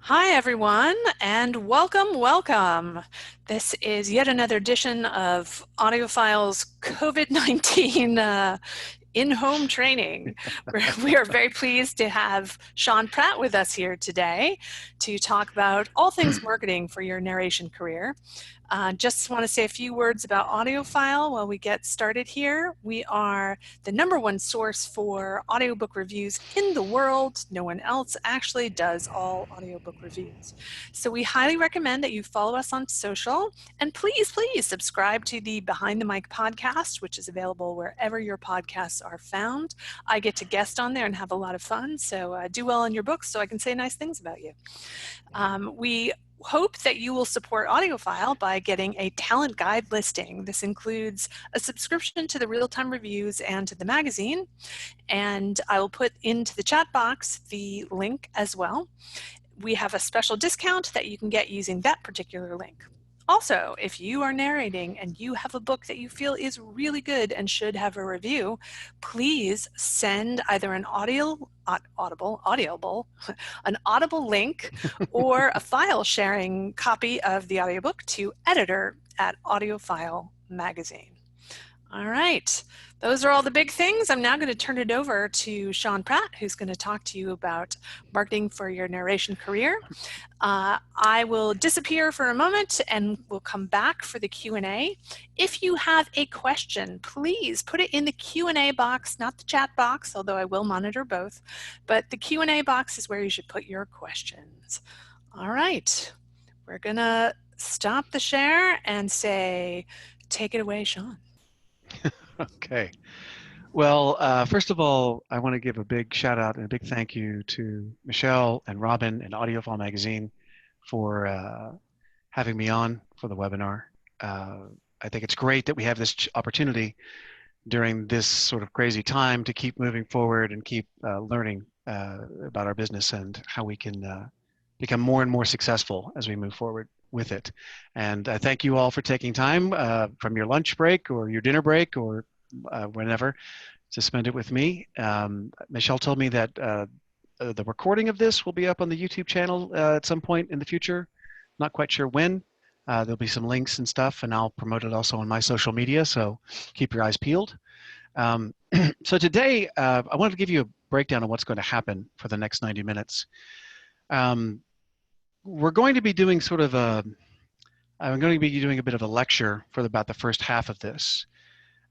Hi, everyone, and welcome. This is yet another edition of AudioFile's COVID-19 in-home training. We are very pleased to have Sean Pratt with us here today to talk about all things marketing for your narration career. Just want to say a few words about AudioFile while we get started here. We are the #1 source for audiobook reviews in the world. No one else actually does all audiobook reviews. So we highly recommend that you follow us on social, and please subscribe to the Behind the Mic podcast, which is available wherever your podcasts are found. I get to guest on there and have a lot of fun, so do well in your books so I can say nice things about you. We hope that you will support AudioFile by getting a talent guide listing. This includes a subscription to the real-time reviews and to the magazine, and I will put into the chat box the link as well. We have a special discount that you can get using that particular link. Also, if you are narrating and you have a book that you feel is really good and should have a review, please send either an audible link or a file sharing copy of the audiobook to editor@AudioFile Magazine. All right, those are all the big things. I'm now going to turn it over to Sean Pratt, who's going to talk to you about marketing for your narration career. I will disappear for a moment and we'll come back for the Q&A. If you have a question, please put it in the Q&A box, not the chat box, although I will monitor both. But the Q&A box is where you should put your questions. All right, we're going to stop the share and say, take it away, Sean. Okay. Well, first of all, I want to give a big shout out and a big thank you to Michelle and Robin and AudioFile Magazine for having me on for the webinar. I think it's great that we have this opportunity during this sort of crazy time to keep moving forward and keep learning about our business and how we can become more and more successful as we move forward with it. And I thank you all for taking time from your lunch break or your dinner break or whenever to spend it with me. Michelle told me that the recording of this will be up on the YouTube channel at some point in the future. Not quite sure when. There'll be some links and stuff, and I'll promote it also on my social media, so keep your eyes peeled. So today, I wanted to give you a breakdown of what's going to happen for the next 90 minutes. We're going to be doing sort of I'm going to be doing a bit of a lecture for about the first half of this,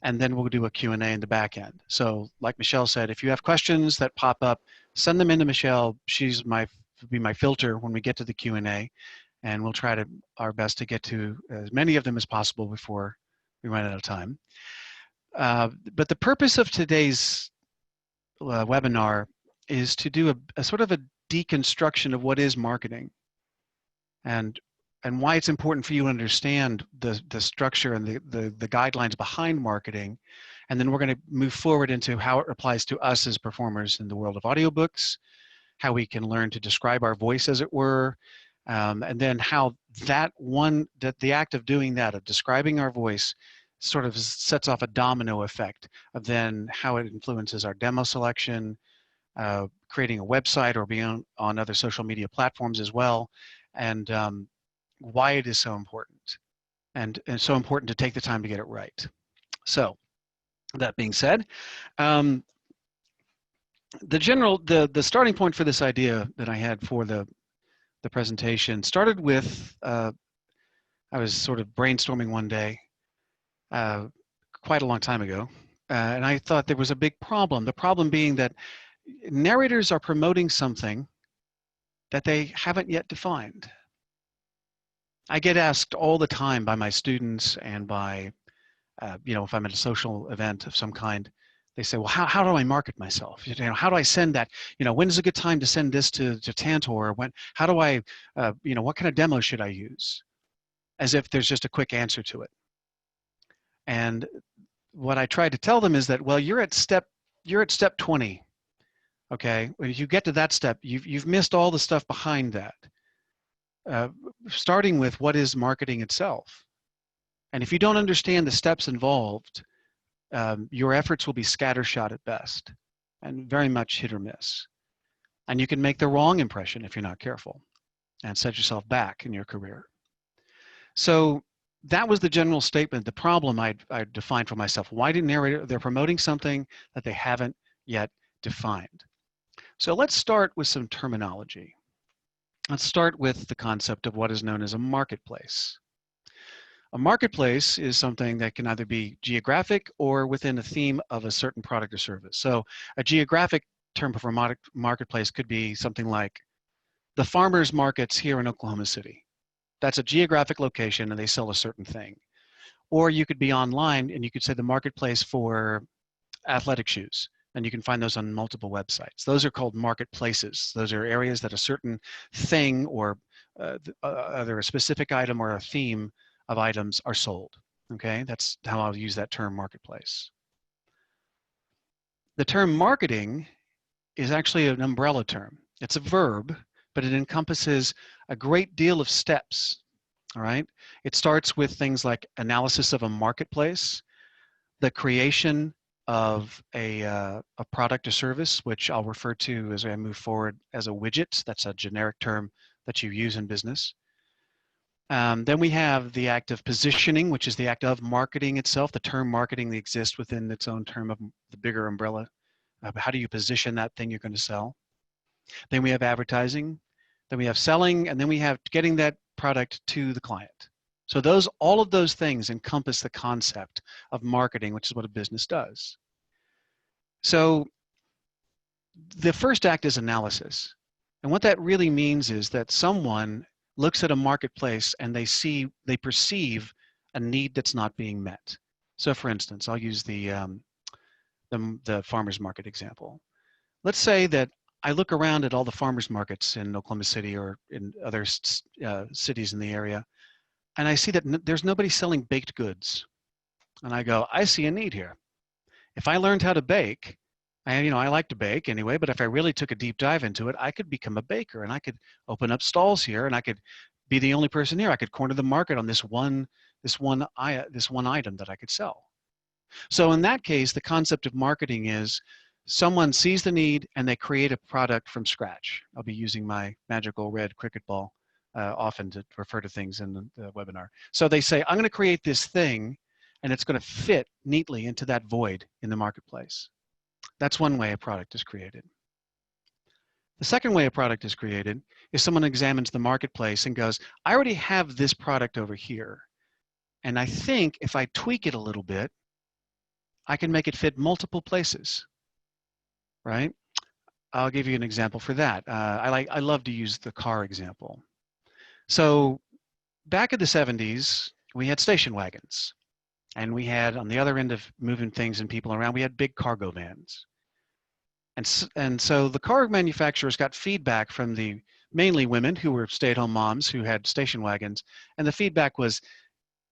and then we'll do a Q&A in the back end. So like Michelle said, if you have questions that pop up, send them into Michelle. She's be my filter when we get to the Q&A, and we'll try our best to get to as many of them as possible before we run out of time. But the purpose of today's webinar is to do a sort of a deconstruction of what is marketing and why it's important for you to understand the structure and the guidelines behind marketing. And then we're going to move forward into how it applies to us as performers in the world of audiobooks, how we can learn to describe our voice, as it were, and then how the act of doing that, of describing our voice, sort of sets off a domino effect of then how it influences our demo selection, creating a website or being on other social media platforms as well, and why it is so important, and so important to take the time to get it right. So that being said, the starting point for this idea that I had for the presentation started with, I was sort of brainstorming one day, quite a long time ago, and I thought there was a big problem. The problem being that narrators are promoting something that they haven't yet defined. I get asked all the time by my students and by, if I'm at a social event of some kind, they say, well, how do I market myself? How do I send that? When is a good time to send this to Tantor? How do I, what kind of demo should I use? As if there's just a quick answer to it. And what I try to tell them is that, well, you're at step 20. Okay, when you get to that step, you've missed all the stuff behind that. Starting with what is marketing itself. And if you don't understand the steps involved, your efforts will be scattershot at best and very much hit or miss. And you can make the wrong impression if you're not careful. and set yourself back in your career. So that was the general statement, the problem I defined for myself. Why did narrator, they're promoting something that they haven't yet defined. So let's start with some terminology. Let's start with the concept of what is known as a marketplace. A marketplace is something that can either be geographic or within a theme of a certain product or service. So a geographic term for marketplace could be something like the farmers markets here in Oklahoma City. That's a geographic location and they sell a certain thing. Or you could be online and you could say the marketplace for athletic shoes. And you can find those on multiple websites. Those are called marketplaces. Those are areas that a certain thing or either a specific item or a theme of items are sold. Okay, that's how I'll use that term marketplace. The term marketing is actually an umbrella term. It's a verb, but it encompasses a great deal of steps. All right, it starts with things like analysis of a marketplace, the creation of a product or service, which I'll refer to as I move forward as a widget. That's a generic term that you use in business. Then we have the act of positioning, which is the act of marketing itself. The term marketing exists within its own term of the bigger umbrella. How do you position that thing you're going to sell? Then we have advertising. Then we have selling, and then we have getting that product to the client. So all of those things encompass the concept of marketing, which is what a business does. So the first act is analysis. And what that really means is that someone looks at a marketplace and they perceive a need that's not being met. So for instance, I'll use the farmers market example. Let's say that I look around at all the farmers markets in Oklahoma City or in other cities in the area, and I see that there's nobody selling baked goods. And I go, I see a need here. If I learned how to bake, I like to bake anyway, but if I really took a deep dive into it, I could become a baker and I could open up stalls here and I could be the only person here. I could corner the market on this one item that I could sell. So in that case, the concept of marketing is someone sees the need and they create a product from scratch. I'll be using my magical red cricket ball often to refer to things in the webinar. So they say, I'm going to create this thing and it's going to fit neatly into that void in the marketplace. That's one way a product is created. The second way a product is created is someone examines the marketplace and goes, I already have this product over here. And I think if I tweak it a little bit, I can make it fit multiple places, right? I'll give you an example for that. I love to use the car example. So back in the 70s, we had station wagons. And we had, on the other end of moving things and people around, we had big cargo vans. And so the car manufacturers got feedback from the mainly women who were stay-at-home moms who had station wagons. And the feedback was,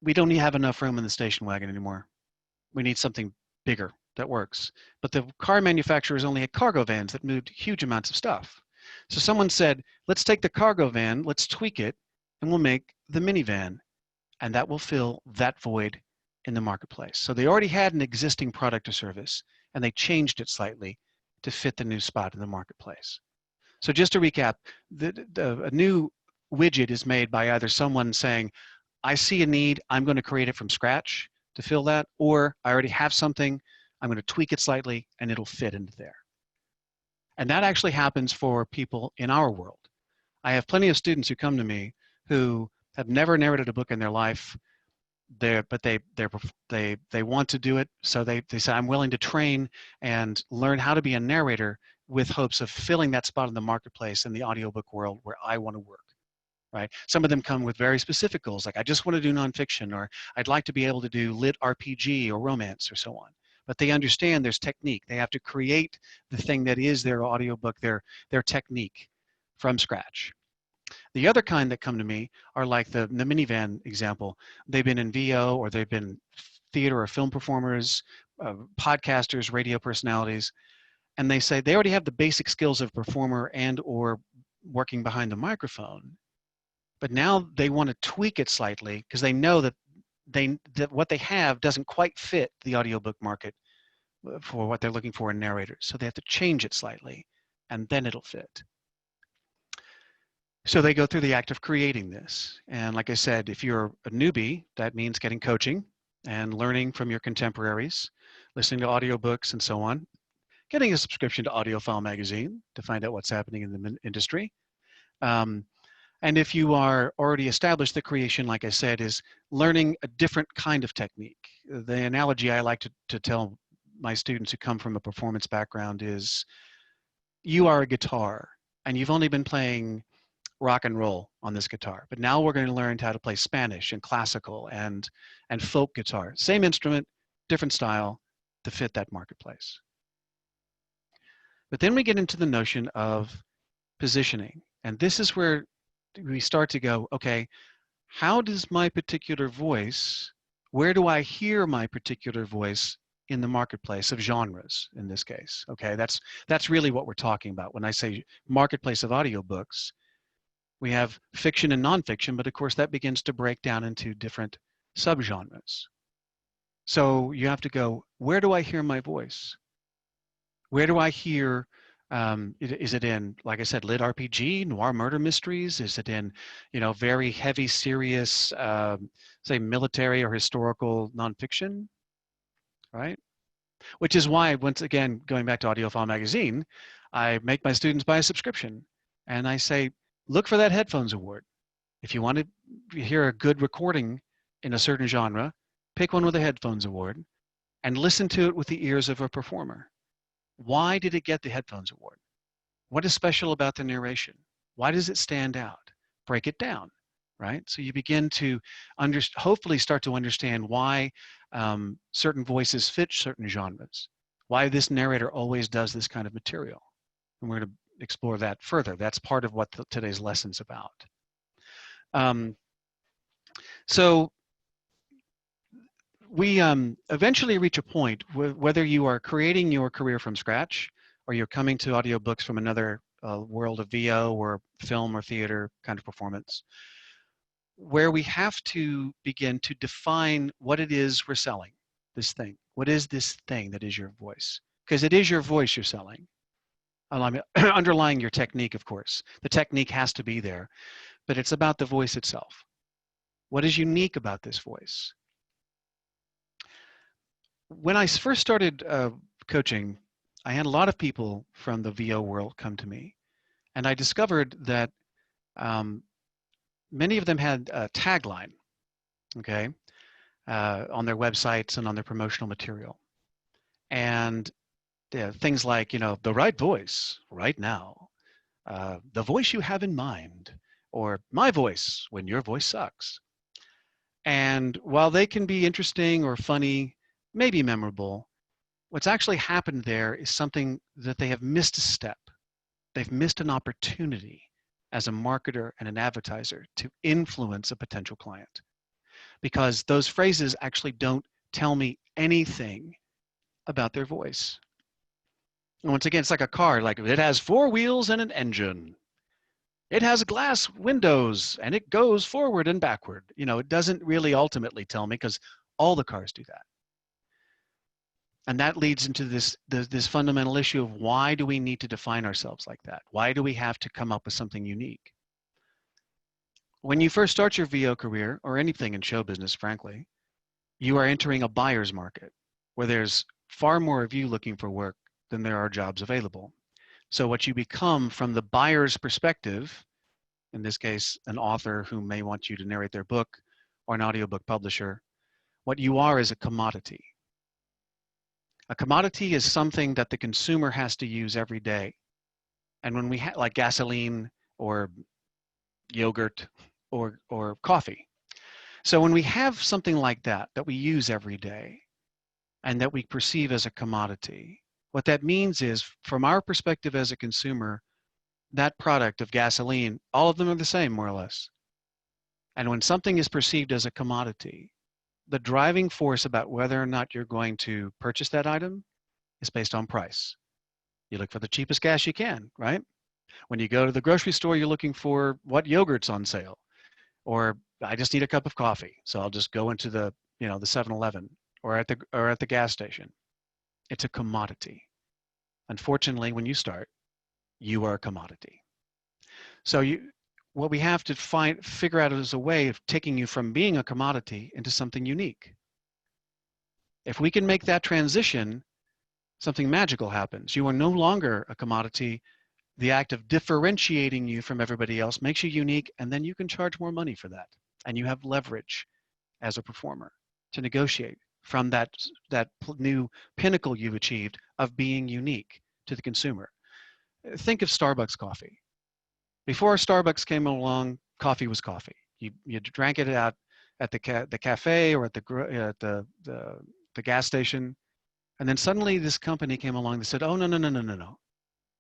we don't have enough room in the station wagon anymore. We need something bigger that works. But the car manufacturers only had cargo vans that moved huge amounts of stuff. So someone said, let's take the cargo van, let's tweak it, and we'll make the minivan. And that will fill that void in the marketplace. So they already had an existing product or service, and they changed it slightly to fit the new spot in the marketplace. So just to recap, a new widget is made by either someone saying, I see a need, I'm going to create it from scratch to fill that, or I already have something, I'm going to tweak it slightly, and it'll fit into there. And that actually happens for people in our world. I have plenty of students who come to me who have never narrated a book in their life, but they want to do it, so they say, I'm willing to train and learn how to be a narrator with hopes of filling that spot in the marketplace in the audiobook world where I want to work, right? Some of them come with very specific goals, like I just want to do nonfiction, or I'd like to be able to do lit RPG or romance or so on. But they understand there's technique. They have to create the thing that is their audiobook, their technique from scratch. The other kind that come to me are like the minivan example. They've been in VO, or they've been theater or film performers, podcasters, radio personalities, and they say they already have the basic skills of a performer and or working behind the microphone, but now they want to tweak it slightly because they know that what they have doesn't quite fit the audiobook market for what they're looking for in narrators. So they have to change it slightly, and then it'll fit. So they go through the act of creating this. And like I said, if you're a newbie, that means getting coaching and learning from your contemporaries, listening to audiobooks and so on, getting a subscription to AudioFile magazine to find out what's happening in the industry. Um, and if you are already established, the creation, like I said, is learning a different kind of technique. The analogy I like to tell my students who come from a performance background is you are a guitar and you've only been playing rock and roll on this guitar, but now we're going to learn how to play Spanish and classical and folk guitar. Same instrument, different style to fit that marketplace. But then we get into the notion of positioning. And this is where we start to go, okay, how does my particular voice, where do I hear my particular voice in the marketplace of genres in this case? Okay, that's really what we're talking about. When I say marketplace of audiobooks, we have fiction and nonfiction, but of course that begins to break down into different subgenres. So you have to go, where do I hear my voice? Where do I hear, is it in, like I said, lit RPG, noir murder mysteries? Is it in, very heavy, serious, say military or historical nonfiction, right? Which is why, once again, going back to AudioFile magazine, I make my students buy a subscription. And I say, look for that headphones award. If you want to hear a good recording in a certain genre, pick one with a headphones award and listen to it with the ears of a performer. Why did it get the headphones award? What is special about the narration? Why does it stand out? Break it down, right? So you begin to hopefully start to understand why certain voices fit certain genres, why this narrator always does this kind of material. And we're going to explore that further. That's part of what today's lesson's about. So we eventually reach a point whether you are creating your career from scratch or you're coming to audiobooks from another world of VO or film or theater kind of performance, where we have to begin to define what it is we're selling, this thing. What is this thing that is your voice? Because it is your voice you're selling. Underlying your technique, of course. The technique has to be there, but it's about the voice itself. What is unique about this voice? When I first started coaching, I had a lot of people from the VO world come to me, and I discovered that many of them had a tagline, okay, on their websites and on their promotional material. And things like, the right voice right now, the voice you have in mind, or my voice when your voice sucks. And while they can be interesting or funny, maybe memorable, what's actually happened there is something that they have missed a step. They've missed an opportunity as a marketer and an advertiser to influence a potential client, because those phrases actually don't tell me anything about their voice. And once again, it's like a car, like it has 4 wheels and an engine. It has glass windows and it goes forward and backward. It doesn't really ultimately tell me, because all the cars do that. And that leads into this fundamental issue of why do we need to define ourselves like that? Why do we have to come up with something unique? When you first start your VO career, or anything in show business, frankly, you are entering a buyer's market where there's far more of you looking for work than there are jobs available. So what you become from the buyer's perspective, in this case, an author who may want you to narrate their book, or an audiobook publisher, what you are is a commodity. A commodity is something that the consumer has to use every day. And when we like gasoline or yogurt or coffee. So when we have something like that we use every day and that we perceive as a commodity, what that means is, from our perspective as a consumer, that product of gasoline, all of them are the same, more or less. And when something is perceived as a commodity, the driving force about whether or not you're going to purchase that item is based on price. You look for the cheapest gas you can, right? When you go to the grocery store, you're looking for what yogurt's on sale. Or I just need a cup of coffee, so I'll just go into the 7-Eleven or at the gas station. It's a commodity. Unfortunately, when you start, you are a commodity. So what we have to figure out is a way of taking you from being a commodity into something unique. If we can make that transition, something magical happens. You are no longer a commodity. The act of differentiating you from everybody else makes you unique, and then you can charge more money for that. And you have leverage as a performer to negotiate from that new pinnacle you've achieved of being unique to the consumer. Think of Starbucks coffee. Before Starbucks came along, coffee was coffee. You drank it out at the cafe or at the gas station, and then suddenly this company came along that said, "Oh no,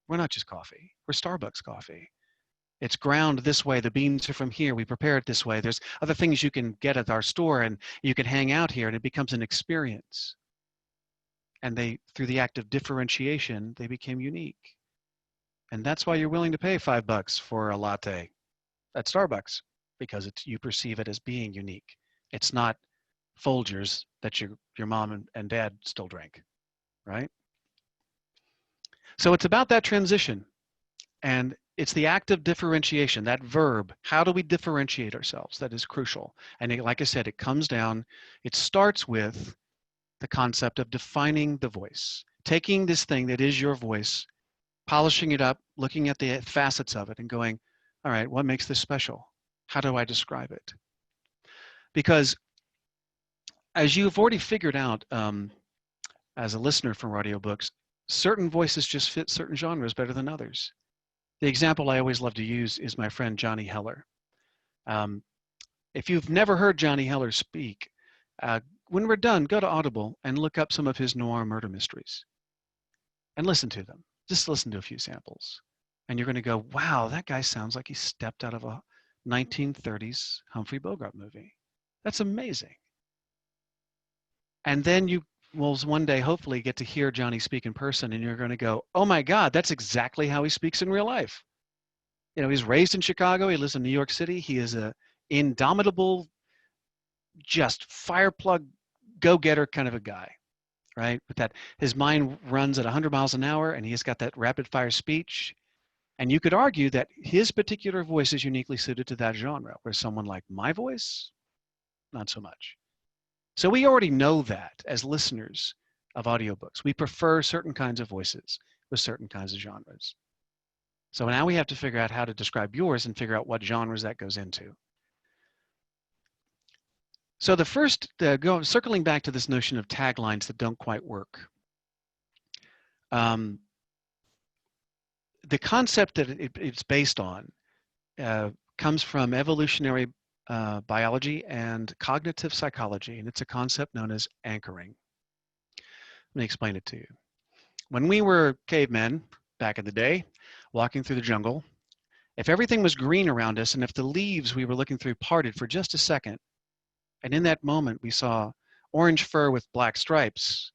we're not just coffee. We're Starbucks coffee. It's ground this way. The beans are from here. We prepare it this way. There's other things you can get at our store, and you can hang out here, and it becomes an experience." And through the act of differentiation, they became unique. And that's why you're willing to pay $5 for a latte at Starbucks, because you perceive it as being unique. It's not Folgers that your mom and dad still drink, right? So it's about that transition, and it's the act of differentiation, that verb. How do we differentiate ourselves? That is crucial. And like I said, it starts with the concept of defining the voice, taking this thing that is your voice, polishing it up, looking at the facets of it and going, all right, what makes this special? How do I describe it? Because as you've already figured out as a listener for audiobooks, certain voices just fit certain genres better than others. The example I always love to use is my friend Johnny Heller. If you've never heard Johnny Heller speak, when we're done, go to Audible and look up some of his noir murder mysteries and listen to them. Just listen to a few samples. And you're going to go, wow, that guy sounds like he stepped out of a 1930s Humphrey Bogart movie. That's amazing. And then you will one day hopefully get to hear Johnny speak in person, and you're going to go, oh my God, that's exactly how he speaks in real life. You know, he's raised in Chicago. He lives in New York City. He is an indomitable, just fireplug go-getter kind of a guy, right? But that his mind runs at 100 miles an hour, and he's got that rapid-fire speech. And you could argue that his particular voice is uniquely suited to that genre, where someone like my voice, not so much. So we already know that as listeners of audiobooks. We prefer certain kinds of voices with certain kinds of genres. So now we have to figure out how to describe yours and figure out what genres that goes into. So the first, circling back to this notion of taglines that don't quite work. The concept that it's based on comes from evolutionary biology and cognitive psychology, and it's a concept known as anchoring. Let me explain it to you. When we were cavemen back in the day, walking through the jungle, if everything was green around us and if the leaves we were looking through parted for just a second, and in that moment we saw orange fur with black stripes,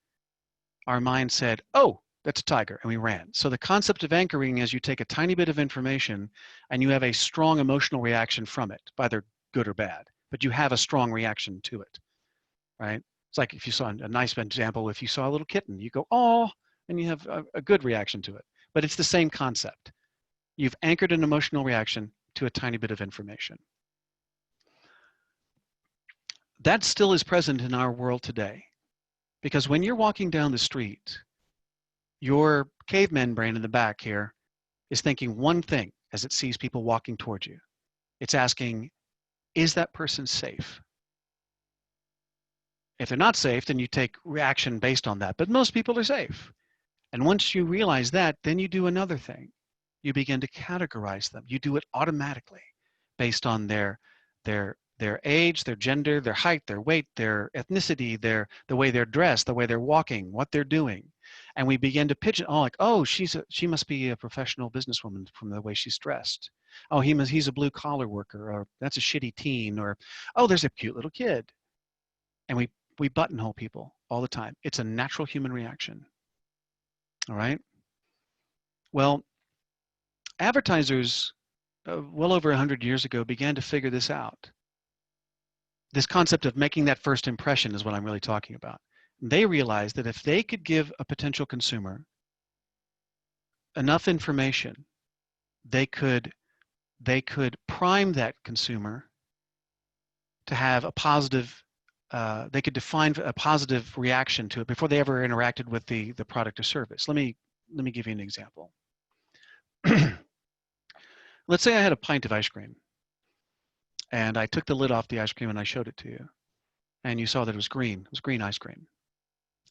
our mind said, oh, that's a tiger, and we ran. So the concept of anchoring is you take a tiny bit of information and you have a strong emotional reaction from it, either good or bad, but you have a strong reaction to it, right? It's like if you saw a nice example, if you saw a little kitten, you go, oh, and you have a good reaction to it. But it's the same concept. You've anchored an emotional reaction to a tiny bit of information. That still is present in our world today. Because when you're walking down the street, your caveman brain in the back here is thinking one thing as it sees people walking towards you. It's asking, is that person safe? If they're not safe, then you take reaction based on that. But most people are safe. And once you realize that, then you do another thing. You begin to categorize them. You do it automatically based on their age, their gender, their height, their weight, their ethnicity, the way they're dressed, the way they're walking, what they're doing. And we begin to pigeon, like, oh, she must be a professional businesswoman from the way she's dressed. Oh, he's a blue collar worker, or that's a shitty teen, or oh, there's a cute little kid. And we buttonhole people all the time. It's a natural human reaction. All right. Well, advertisers well over 100 years ago began to figure this out. This concept of making that first impression is what I'm really talking about. They realized that if they could give a potential consumer enough information, they could they could prime that consumer to have a positive, they could define a positive reaction to it before they ever interacted with the product or service. Let me give you an example. Let's say I had a pint of ice cream, and I took the lid off the ice cream and I showed it to you, and you saw that it was green. It was green ice cream.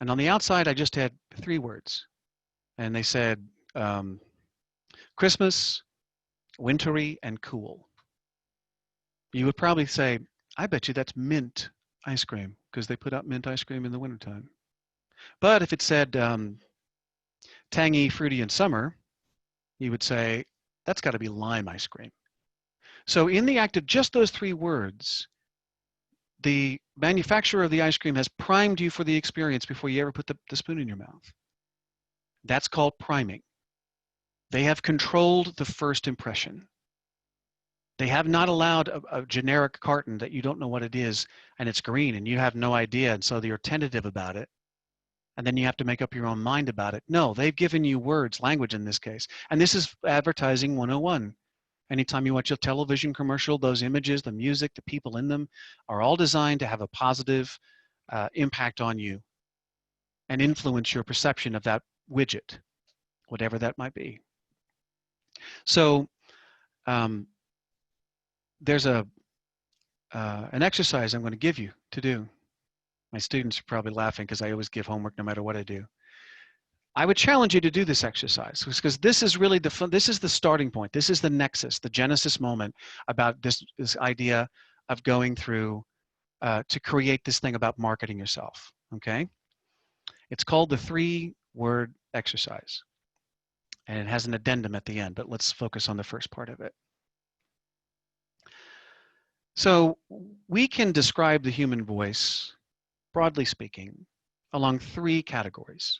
And on the outside, I just had 3 words, and they said Christmas, wintry, and cool. You would probably say, I bet you that's mint ice cream, because they put out mint ice cream in the wintertime. But if it said tangy, fruity, and summer, you would say, that's got to be lime ice cream. So in the act of just those 3 words, the manufacturer of the ice cream has primed you for the experience before you ever put the spoon in your mouth. That's called priming. They have controlled the first impression. They have not allowed a generic carton that you don't know what it is, and it's green, and you have no idea, and so you're tentative about it, and then you have to make up your own mind about it. No, they've given you words, language in this case, and this is advertising 101. Anytime you watch a television commercial, those images, the music, the people in them are all designed to have a positive impact on you and influence your perception of that widget, whatever that might be. So there's an exercise I'm going to give you to do. My students are probably laughing because I always give homework no matter what I do. I would challenge you to do this exercise, because this is really this is the starting point. This is the nexus, the genesis moment about this idea of going through to create this thing about marketing yourself. Okay, it's called the 3-word exercise, and it has an addendum at the end. But let's focus on the first part of it. So we can describe the human voice, broadly speaking, along 3 categories.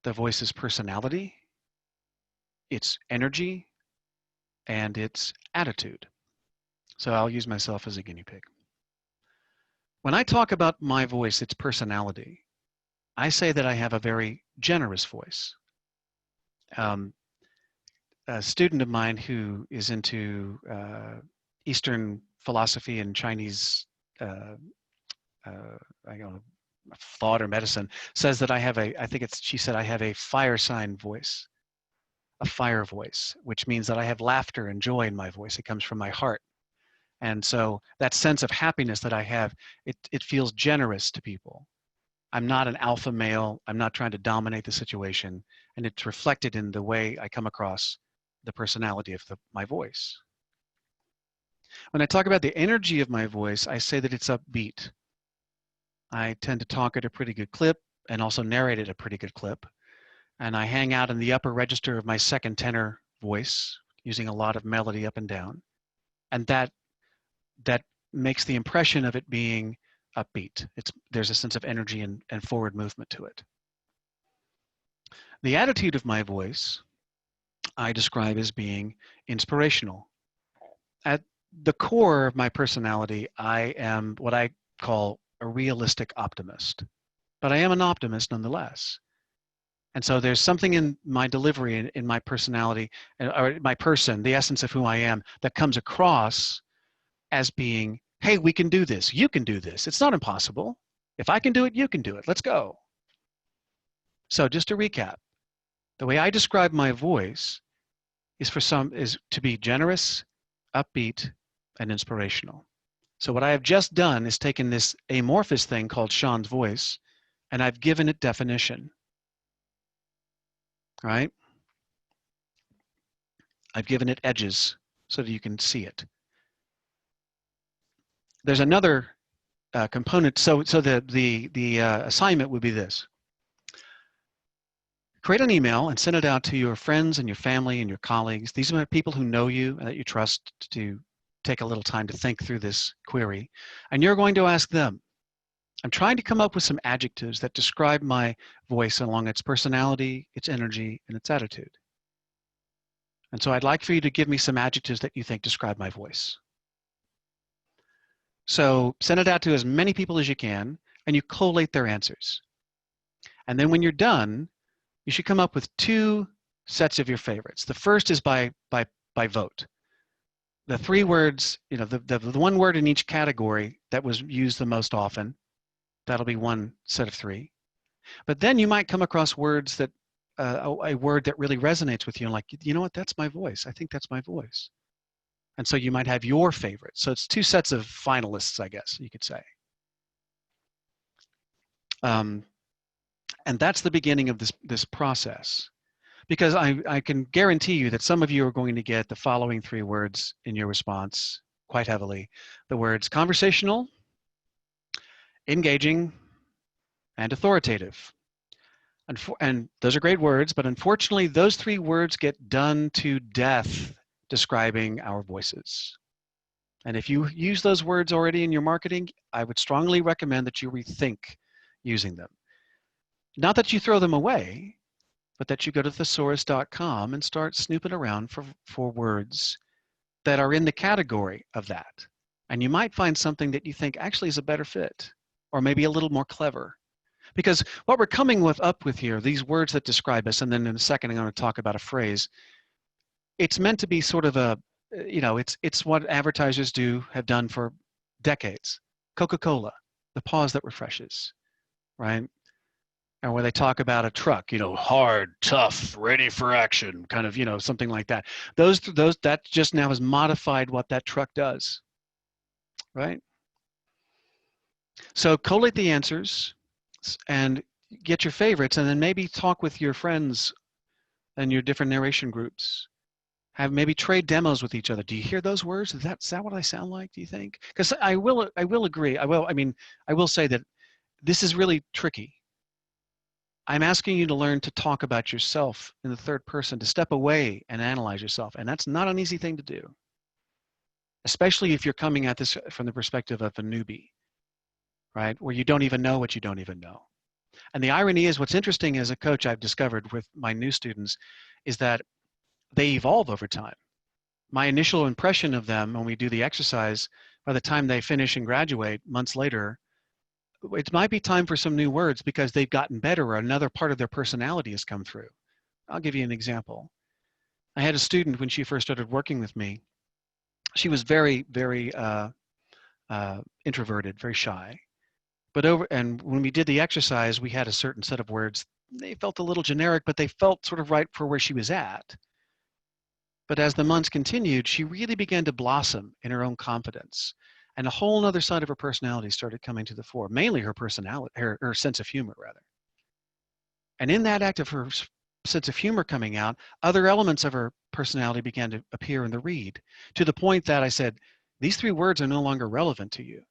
The voice's personality, its energy, and its attitude. So I'll use myself as a guinea pig. When I talk about my voice, its personality, I say that I have a very generous voice. A student of mine who is into Eastern philosophy and Chinese I don't know, thought or medicine, says that I have she said I have a fire sign voice, a fire voice, which means that I have laughter and joy in my voice. It comes from my heart. And so that sense of happiness that I have, it feels generous to people. I'm not an alpha male. I'm not trying to dominate the situation. And it's reflected in the way I come across, the personality of my voice. When I talk about the energy of my voice, I say that it's upbeat. I tend to talk at a pretty good clip and also narrate at a pretty good clip. And I hang out in the upper register of my second tenor voice, using a lot of melody up and down. And that makes the impression of it being upbeat. There's a sense of energy and forward movement to it. The attitude of my voice, I describe as being inspirational. At the core of my personality, I am what I call a realistic optimist, but I am an optimist nonetheless. And so there's something in my delivery, in my personality, or my person, the essence of who I am, that comes across as being, hey, we can do this. You can do this. It's not impossible. If I can do it, you can do it. Let's go. So just to recap, the way I describe my voice is to be generous, upbeat, and inspirational. So what I have just done is taken this amorphous thing called Sean's voice, and I've given it definition. Right? I've given it edges so that you can see it. There's another component. So the assignment would be this: create an email and send it out to your friends and your family and your colleagues. These are people who know you and that you trust to take a little time to think through this query. And you're going to ask them, I'm trying to come up with some adjectives that describe my voice along its personality, its energy, and its attitude. And so I'd like for you to give me some adjectives that you think describe my voice. So send it out to as many people as you can, and you collate their answers. And then when you're done, you should come up with 2 sets of your favorites. The first is by vote. the three words, the one word in each category that was used the most often, that'll be one set of three. But then you might come across words that, a word that really resonates with you, and like, you know what, that's my voice. I think that's my voice. And so you might have your favorite. So it's two sets of finalists, I guess you could say. And that's the beginning of this process. Because I can guarantee you that some of you are going to get the following three words in your response quite heavily. The words conversational, engaging, and authoritative. And those are great words, but unfortunately, those three words get done to death describing our voices. And if you use those words already in your marketing, I would strongly recommend that you rethink using them. Not that you throw them away, but that you go to thesaurus.com and start snooping around for words that are in the category of that. And you might find something that you think actually is a better fit, or maybe a little more clever. Because what we're coming up with here, these words that describe us, and then in a second I'm going to talk about a phrase, it's meant to be sort of a, it's what advertisers have done for decades. Coca-Cola, the pause that refreshes, right? And where they talk about a truck, hard, tough, ready for action, kind of, something like that. That just now has modified what that truck does, right? So collate the answers and get your favorites, and then maybe talk with your friends and your different narration groups. Have maybe trade demos with each other. Do you hear those words? Is that what I sound like, do you think? Because I will agree. I will say that this is really tricky. I'm asking you to learn to talk about yourself in the third person, to step away and analyze yourself. And that's not an easy thing to do, especially if you're coming at this from the perspective of a newbie, right? Where you don't even know what you don't even know. And the irony is, what's interesting as a coach I've discovered with my new students is that they evolve over time. My initial impression of them when we do the exercise, by the time they finish and graduate months later, it might be time for some new words because they've gotten better or another part of their personality has come through. I'll give you an example. I had a student when she first started working with me. She was very, very introverted, very shy. And when we did the exercise, we had a certain set of words. They felt a little generic, but they felt sort of right for where she was at. But as the months continued, she really began to blossom in her own confidence. And a whole other side of her personality started coming to the fore, mainly her personality, her sense of humor, rather. And in that act of her sense of humor coming out, other elements of her personality began to appear in the read, to the point that I said, these three words are no longer relevant to you.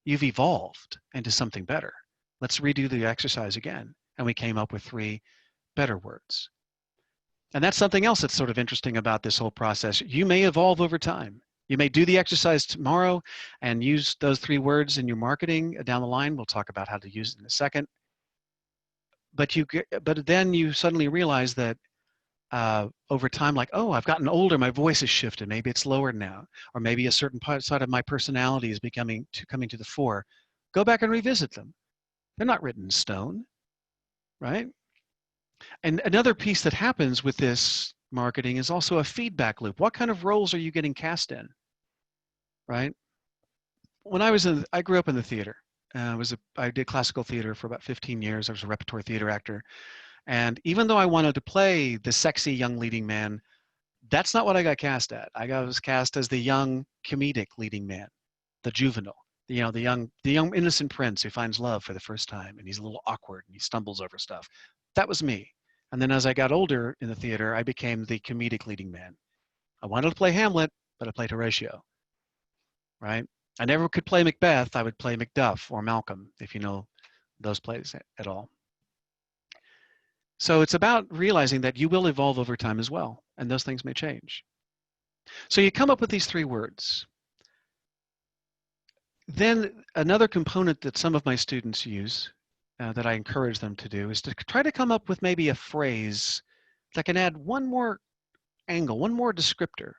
You've evolved into something better. Let's redo the exercise again. And we came up with three better words. And that's something else that's sort of interesting about this whole process. You may evolve over time. You may do the exercise tomorrow and use those three words in your marketing down the line. We'll talk about how to use it in a second. But then you suddenly realize that over time, like, oh, I've gotten older, my voice has shifted. Maybe it's lower now, or maybe a certain side of my personality is coming to the fore. Go back and revisit them. They're not written in stone, right? And another piece that happens with this marketing is also a feedback loop. What kind of roles are you getting cast in, right? When I grew up in the theater. I did classical theater for about 15 years. I was a repertory theater actor. And even though I wanted to play the sexy young leading man, that's not what I got cast at. Was cast as the young comedic leading man, the juvenile, the young innocent prince who finds love for the first time, and he's a little awkward and he stumbles over stuff. That was me. And then as I got older in the theater, I became the comedic leading man. I wanted to play Hamlet, but I played Horatio, right? I never could play Macbeth. I would play Macduff or Malcolm, if you know those plays at all. So it's about realizing that you will evolve over time as well, and those things may change. So you come up with these three words. Then another component that some of my students use, that I encourage them to do, is to try to come up with maybe a phrase that can add one more angle, one more descriptor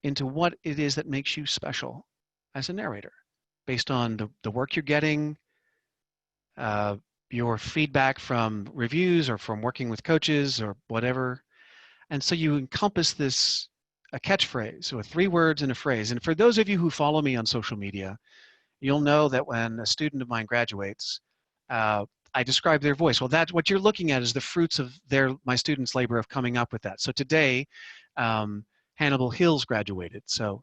into what it is that makes you special as a narrator, based on the work you're getting, your feedback from reviews or from working with coaches or whatever. And so you encompass this a catchphrase, or 3 words in a phrase. And for those of you who follow me on social media, you'll know that when a student of mine graduates, I describe their voice. Well, that's what you're looking at is the fruits of my students' labor of coming up with that. So today, Hannibal Hills graduated. So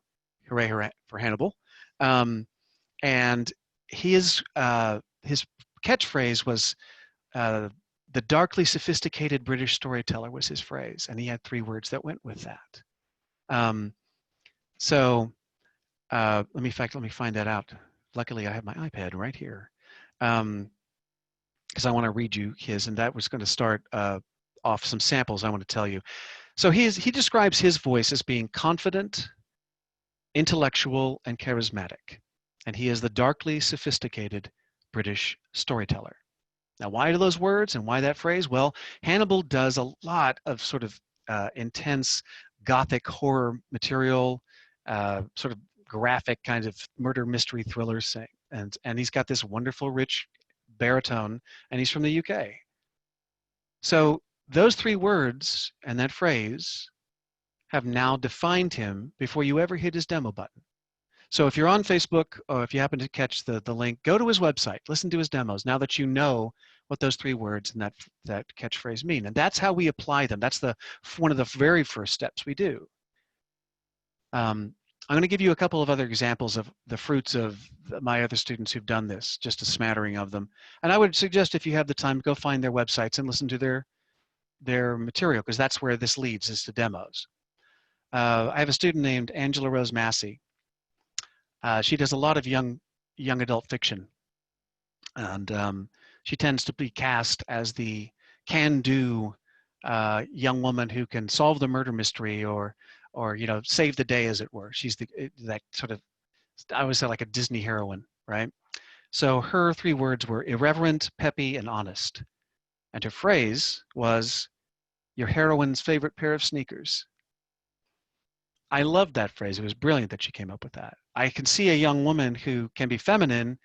hooray, hooray for Hannibal. And his catchphrase was, the darkly sophisticated British storyteller was his phrase. And he had 3 words that went with that. Let me find that out. Luckily, I have my iPad right here. Because I want to read you his, and that was going to start off some samples I want to tell you. So he describes his voice as being confident, intellectual, and charismatic. And he is the darkly sophisticated British storyteller. Now, why are those words and why that phrase? Well, Hannibal does a lot of sort of intense gothic horror material, sort of graphic kind of murder mystery thrillers, and he's got this wonderful rich baritone, and he's from the UK. So those 3 words and that phrase have now defined him before you ever hit his demo button. So if you're on Facebook, or if you happen to catch the link, go to his website, listen to his demos, now that you know what those 3 words and that catchphrase mean. And that's how we apply them. That's one of the very first steps we do. I'm going to give you a couple of other examples of the fruits of my other students who've done this, just a smattering of them. And I would suggest, if you have the time, go find their websites and listen to their material, because that's where this leads, is to demos. I have a student named Angela Rose Massey. She does a lot of young adult fiction, and she tends to be cast as the can-do young woman who can solve the murder mystery, or save the day, as it were. She's that sort of, I always say, like a Disney heroine, right? So her 3 words were irreverent, peppy, and honest. And her phrase was, your heroine's favorite pair of sneakers. I loved that phrase. It was brilliant that she came up with that. I can see a young woman who can be feminine,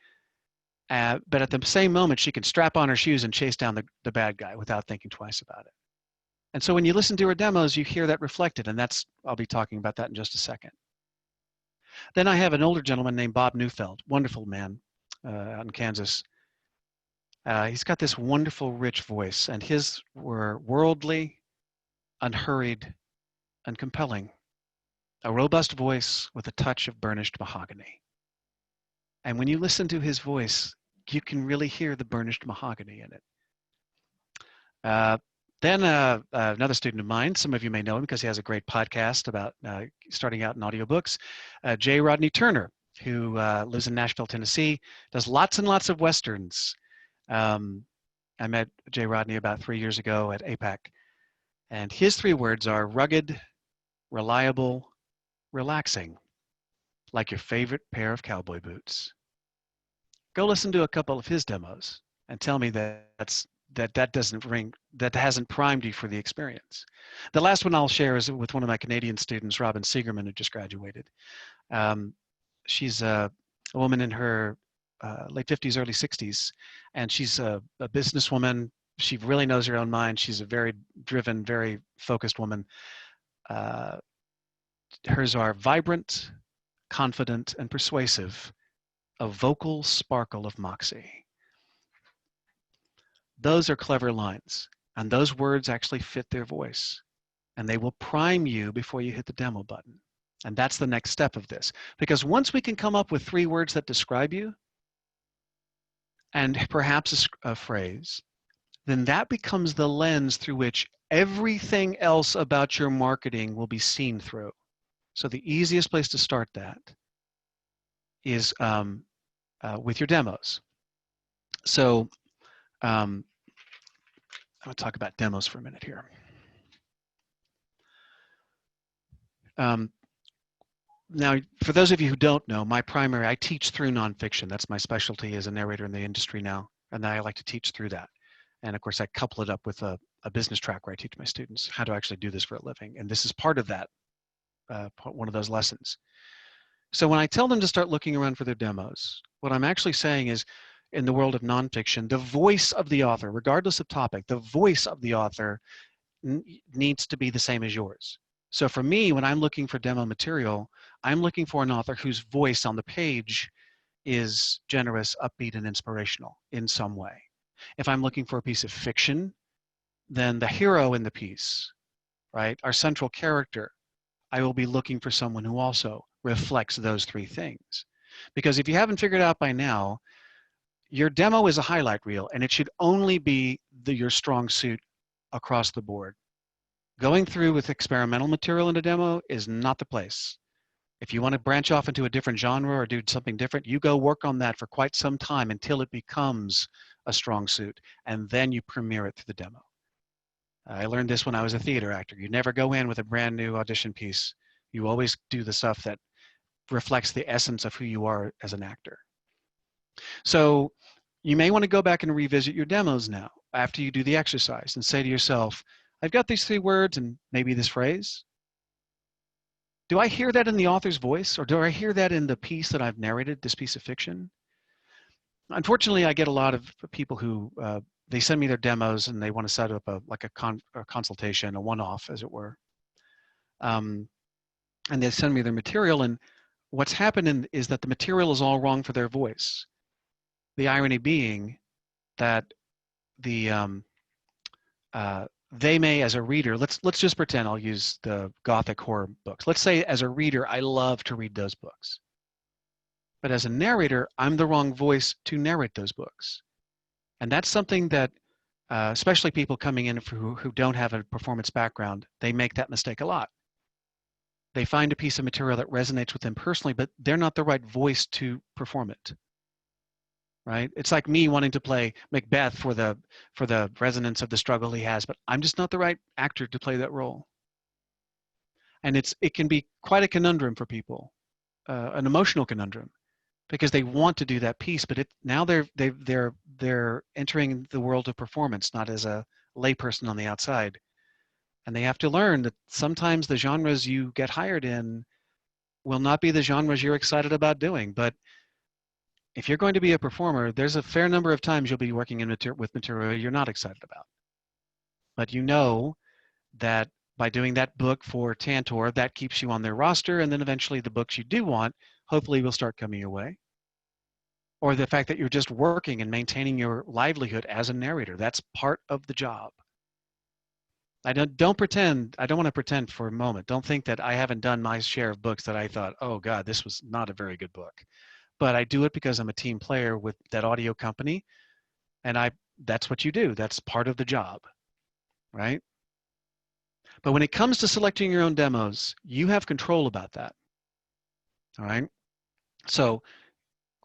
but at the same moment, she can strap on her shoes and chase down the bad guy without thinking twice about it. And so when you listen to her demos, you hear that reflected, and I'll be talking about that in just a second. Then I have an older gentleman named Bob Neufeld, wonderful man out in Kansas. He's got this wonderful, rich voice, and his were worldly, unhurried, and compelling. A robust voice with a touch of burnished mahogany. And when you listen to his voice, you can really hear the burnished mahogany in it. Then another student of mine, some of you may know him because he has a great podcast about starting out in audiobooks, J. Rodney Turner, who lives in Nashville, Tennessee, does lots and lots of Westerns. I met J. Rodney about 3 years ago at APAC, and his 3 words are rugged, reliable, relaxing, like your favorite pair of cowboy boots. Go listen to a couple of his demos and tell me that hasn't primed you for the experience. The last one I'll share is with one of my Canadian students, Robin Segerman, who just graduated. She's a woman in her late 50s, early 60s, and she's a businesswoman. She really knows her own mind. She's a very driven, very focused woman. Hers are vibrant, confident, and persuasive, a vocal sparkle of moxie. Those are clever lines, and those words actually fit their voice, and they will prime you before you hit the demo button. And that's the next step of this, because once we can come up with 3 words that describe you, and perhaps a phrase, then that becomes the lens through which everything else about your marketing will be seen through. So the easiest place to start that is with your demos. So I'm going to talk about demos for a minute here. Now, for those of you who don't know, I teach through nonfiction. That's my specialty as a narrator in the industry now, and I like to teach through that. And of course, I couple it up with a business track where I teach my students how to actually do this for a living. And this is part of that, one of those lessons. So when I tell them to start looking around for their demos, what I'm actually saying is, in the world of nonfiction, the voice of the author, regardless of topic, the voice of the author needs to be the same as yours. So for me, when I'm looking for demo material, I'm looking for an author whose voice on the page is generous, upbeat, and inspirational in some way. If I'm looking for a piece of fiction, then the hero in the piece, right, our central character, I will be looking for someone who also reflects those three things. Because if you haven't figured out by now, your demo is a highlight reel, and it should only be your strong suit across the board. Going through with experimental material in a demo is not the place. If you want to branch off into a different genre or do something different, you go work on that for quite some time until it becomes a strong suit, and then you premiere it through the demo. I learned this when I was a theater actor. You never go in with a brand new audition piece. You always do the stuff that reflects the essence of who you are as an actor. So you may want to go back and revisit your demos now after you do the exercise and say to yourself, I've got these 3 words and maybe this phrase. Do I hear that in the author's voice, or do I hear that in the piece that I've narrated, this piece of fiction? Unfortunately, I get a lot of people who they send me their demos and they want to set up a consultation, a one-off, as it were. And they send me their material, and what's happening is that the material is all wrong for their voice. The irony being that they may, as a reader, let's just pretend I'll use the Gothic horror books. Let's say as a reader, I love to read those books. But as a narrator, I'm the wrong voice to narrate those books. And that's something that, especially people coming in who don't have a performance background, they make that mistake a lot. They find a piece of material that resonates with them personally, but they're not the right voice to perform it. Right? It's like me wanting to play Macbeth for the resonance of the struggle he has, but I'm just not the right actor to play that role. And it can be quite a conundrum for people, an emotional conundrum, because they want to do that piece, but now they're entering the world of performance, not as a layperson on the outside, and they have to learn that sometimes the genres you get hired in will not be the genres you're excited about doing, but if you're going to be a performer, there's a fair number of times you'll be working with material you're not excited about. But you know that by doing that book for Tantor, that keeps you on their roster, and then eventually the books you do want, hopefully will start coming your way. Or the fact that you're just working and maintaining your livelihood as a narrator. That's part of the job. I don't want to pretend for a moment. Don't think that I haven't done my share of books that I thought, oh God, this was not a very good book. But I do it because I'm a team player with that audio company, and that's what you do. That's part of the job, right? But when it comes to selecting your own demos, you have control about that, all right? So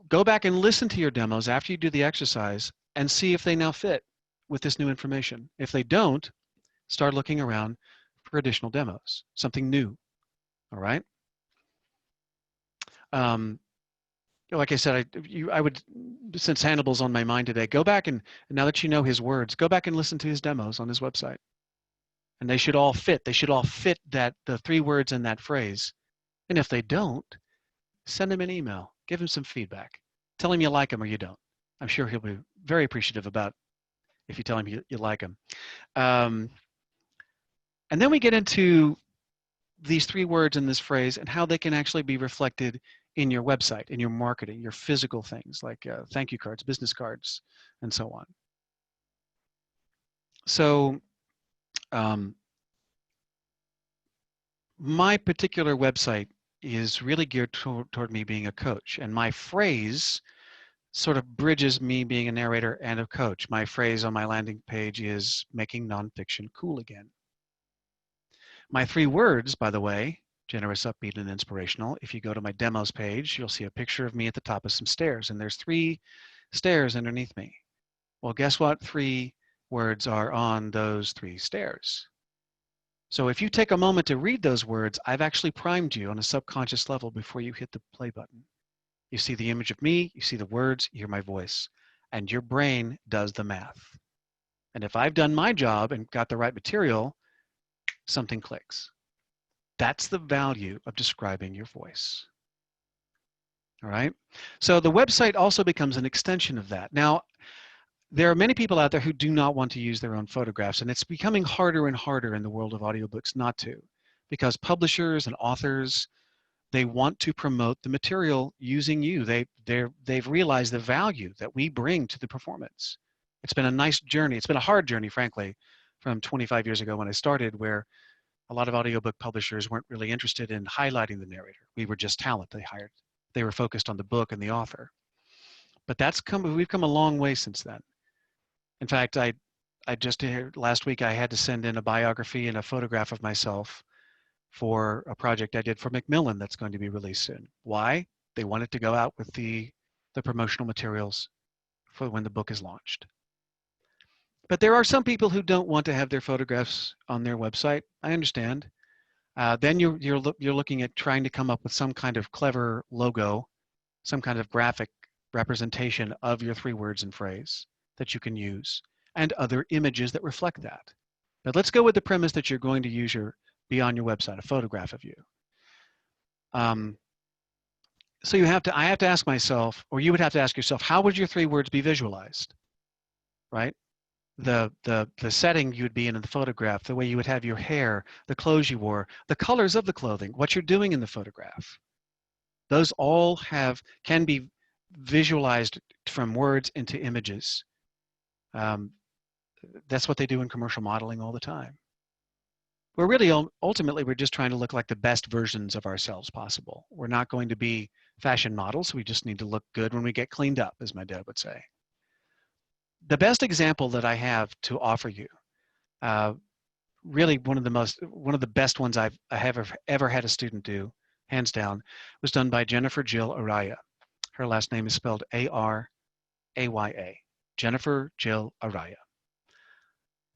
go back and listen to your demos after you do the exercise and see if they now fit with this new information. If they don't, start looking around for additional demos, something new, all right? Like I said, I would, since Hannibal's on my mind today, go back and now that you know his words, go back and listen to his demos on his website. And they should all fit. They should all fit the 3 words in that phrase. And if they don't, send him an email. Give him some feedback. Tell him you like him or you don't. I'm sure he'll be very appreciative about if you tell him you like him. And then we get into these 3 words in this phrase and how they can actually be reflected in your website, in your marketing, your physical things like thank you cards, business cards, and so on. So my particular website is really geared toward me being a coach, and my phrase sort of bridges me being a narrator and a coach. My phrase on my landing page is making nonfiction cool again. My 3 words, by the way, generous, upbeat, and inspirational. If you go to my demos page, you'll see a picture of me at the top of some stairs, and there's 3 stairs underneath me. Well, guess what 3 words are on those 3 stairs? So if you take a moment to read those words, I've actually primed you on a subconscious level before you hit the play button. You see the image of me, you see the words, you hear my voice, and your brain does the math. And if I've done my job and got the right material, something clicks. That's the value of describing your voice. All right. So the website also becomes an extension of that. Now, there are many people out there who do not want to use their own photographs, and it's becoming harder and harder in the world of audiobooks not to. because publishers and authors, they want to promote the material using you. They've realized the value that we bring to the performance. It's been a nice journey. It's been a hard journey, frankly, from 25 years ago when I started, where a lot of audiobook publishers weren't really interested in highlighting the narrator. We were just talent they hired. They were focused on the book and the author. But we've come a long way since then. In fact, I just last week I had to send in a biography and a photograph of myself for a project I did for Macmillan that's going to be released soon. Why? They wanted to go out with the promotional materials for when the book is launched. But there are some people who don't want to have their photographs on their website. I understand. Then you're looking at trying to come up with some kind of clever logo, some kind of graphic representation of your 3 words and phrase that you can use, and other images that reflect that. But let's go with the premise that you're going to be on your website, a photograph of you. So I have to ask myself, or you would have to ask yourself, how would your 3 words be visualized, right? The setting you would be in the photograph, the way you would have your hair, the clothes you wore, the colors of the clothing, what you're doing in the photograph. Those all can be visualized from words into images. That's what they do in commercial modeling all the time. We're really, ultimately, we're just trying to look like the best versions of ourselves possible. We're not going to be fashion models. We just need to look good when we get cleaned up, as my dad would say. The best example that I have to offer you, really one of the best ones I have ever had a student do, hands down, was done by Jennifer Jill Araya. Her last name is spelled A-R-A-Y-A. Jennifer Jill Araya.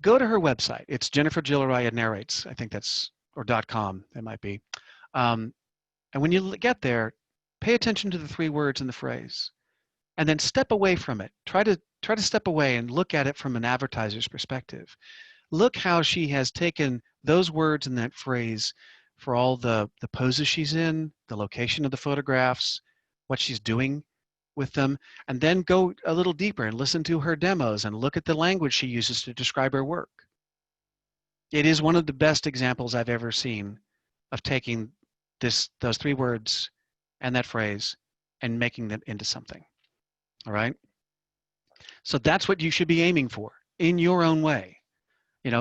Go to her website. It's Jennifer Jill Araya Narrates. I think that's, or .com, it might be. And when you get there, pay attention to the 3 words in the phrase, and then step away from it. Try to step away and look at it from an advertiser's perspective. Look how she has taken those words in that phrase for all the poses she's in, the location of the photographs, what she's doing with them, and then go a little deeper and listen to her demos and look at the language she uses to describe her work. It is one of the best examples I've ever seen of taking those 3 words and that phrase and making them into something. All right? So that's what you should be aiming for in your own way.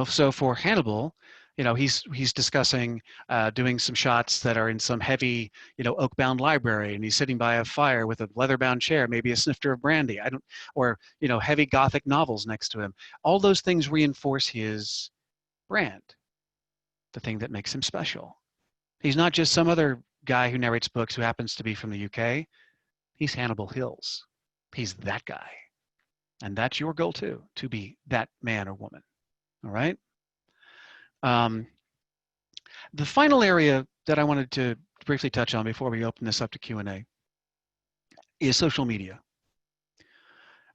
So for Hannibal, he's discussing doing some shots that are in some heavy, oak-bound library, and he's sitting by a fire with a leather-bound chair, maybe a snifter of brandy, or heavy Gothic novels next to him. All those things reinforce his brand, the thing that makes him special. He's not just some other guy who narrates books who happens to be from the UK. He's Hannibal Hills. He's that guy. And that's your goal too, to be that man or woman. All right? The final area that I wanted to briefly touch on before we open this up to Q&A is social media.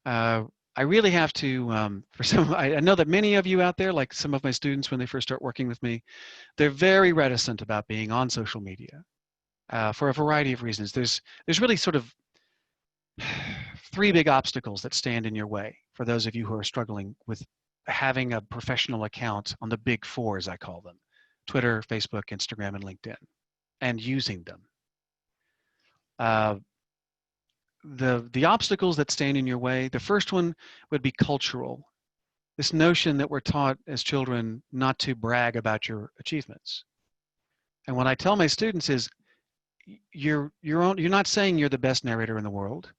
I really have to, I know that many of you out there, like some of my students when they first start working with me, they're very reticent about being on social media for a variety of reasons. There's really sort of 3 big obstacles that stand in your way for those of you who are struggling with having a professional account on the big 4, as I call them: Twitter, Facebook, Instagram, and LinkedIn, and using them. The obstacles that stand in your way, the first one would be cultural. This notion that we're taught as children not to brag about your achievements. And what I tell my students is, you're not saying you're the best narrator in the world.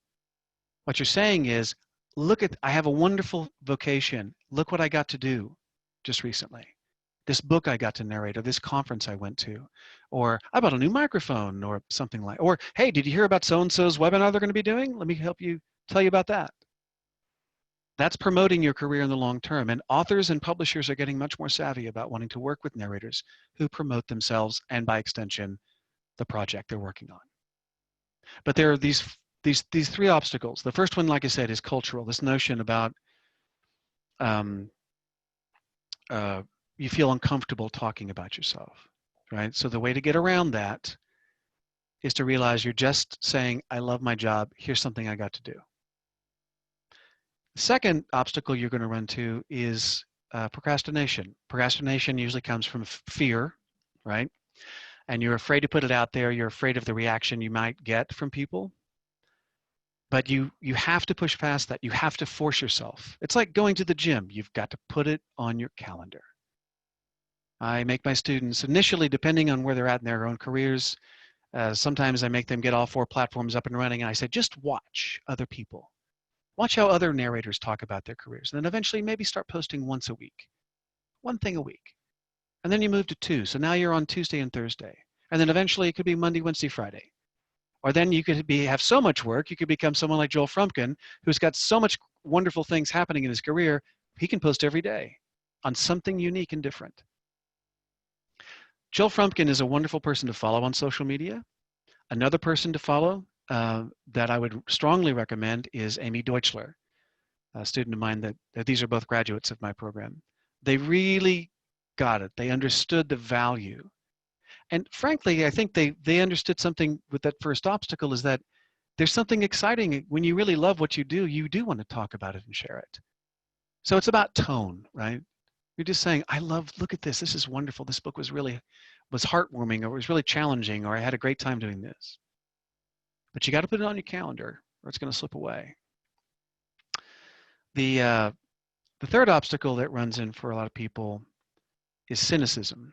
What you're saying is, I have a wonderful vocation. Look what I got to do just recently. This book I got to narrate, or this conference I went to, or I bought a new microphone, or something like, or hey, did you hear about so-and-so's webinar they're going to be doing? Let me tell you about that. That's promoting your career in the long term. And authors and publishers are getting much more savvy about wanting to work with narrators who promote themselves and, by extension, the project they're working on. But there are these 3 obstacles. The first one, like I said, is cultural. This notion about you feel uncomfortable talking about yourself, right? So the way to get around that is to realize you're just saying, I love my job. Here's something I got to do. The second obstacle you're going to run to is procrastination. Procrastination usually comes from fear, right? and you're afraid to put it out there. You're afraid of the reaction you might get from people. But you have to push past that. You have to force yourself. It's like going to the gym. You've got to put it on your calendar. I make my students, initially, depending on where they're at in their own careers, sometimes I make them get all 4 platforms up and running, and I say, just watch other people. Watch how other narrators talk about their careers. And then eventually maybe start posting once a week. 1 thing a week. And then you move to 2. So now you're on Tuesday and Thursday. And then eventually it could be Monday, Wednesday, Friday. Or then you could have so much work, you could become someone like Joel Frumpkin, who's got so much wonderful things happening in his career, he can post every day on something unique and different. Joel Frumpkin is a wonderful person to follow on social media. Another person to follow that I would strongly recommend is Amy Deutschler, a student of mine that these are both graduates of my program. They really got it. They understood the value. And frankly, I think they understood something with that first obstacle, is that there's something exciting. When you really love what you do want to talk about it and share it. So it's about tone, right? You're just saying, look at this. This is wonderful. This book was heartwarming, or it was really challenging, or I had a great time doing this. But you got to put it on your calendar or it's going to slip away. The third obstacle that runs in for a lot of people is cynicism.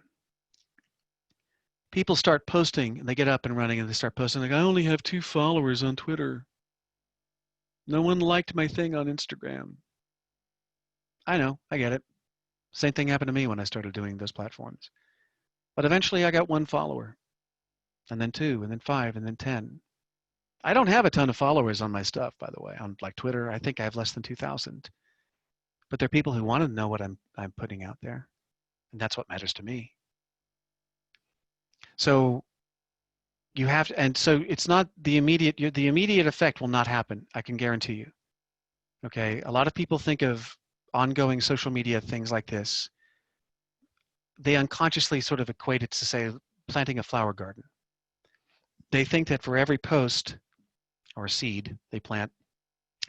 People start posting and they get up and running and they start posting like, I only have 2 followers on Twitter. No one liked my thing on Instagram. I know, I get it. Same thing happened to me when I started doing those platforms. But eventually I got 1 follower, and then 2, and then 5, and then 10. I don't have a ton of followers on my stuff, by the way. On like Twitter, I think I have less than 2,000. But there are people who want to know what I'm putting out there, and that's what matters to me. So you have to, and so it's not the immediate effect will not happen. I can guarantee you. Okay, a lot of people think of ongoing social media things like this. They unconsciously sort of equate it to, say, planting a flower garden. They think that for every post or seed they plant,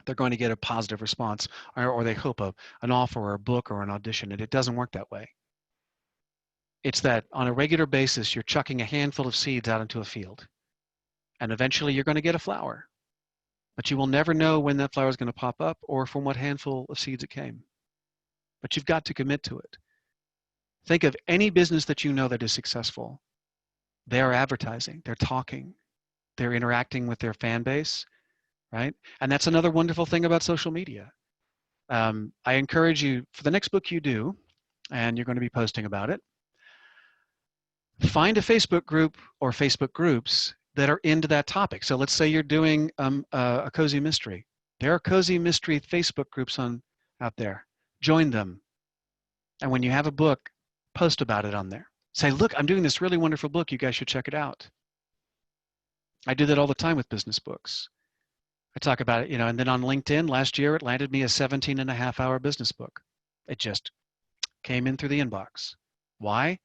they're going to get a positive response, or they hope an offer or a book or an audition, and it doesn't work that way. It's that on a regular basis, you're chucking a handful of seeds out into a field, and eventually you're going to get a flower, but you will never know when that flower is going to pop up or from what handful of seeds it came. But you've got to commit to it. Think of any business that you know that is successful. They're advertising, they're talking, they're interacting with their fan base, right? And that's another wonderful thing about social media. I encourage you, for the next book you do, and you're going to be posting about it, find a Facebook group or Facebook groups that are into that topic. So let's say you're doing a cozy mystery. There are cozy mystery Facebook groups out there. Join them. And when you have a book, post about it on there. Say, look, I'm doing this really wonderful book. You guys should check it out. I do that all the time with business books. I talk about it, and then on LinkedIn last year, it landed me a 17.5-hour business book. It just came in through the inbox. Why?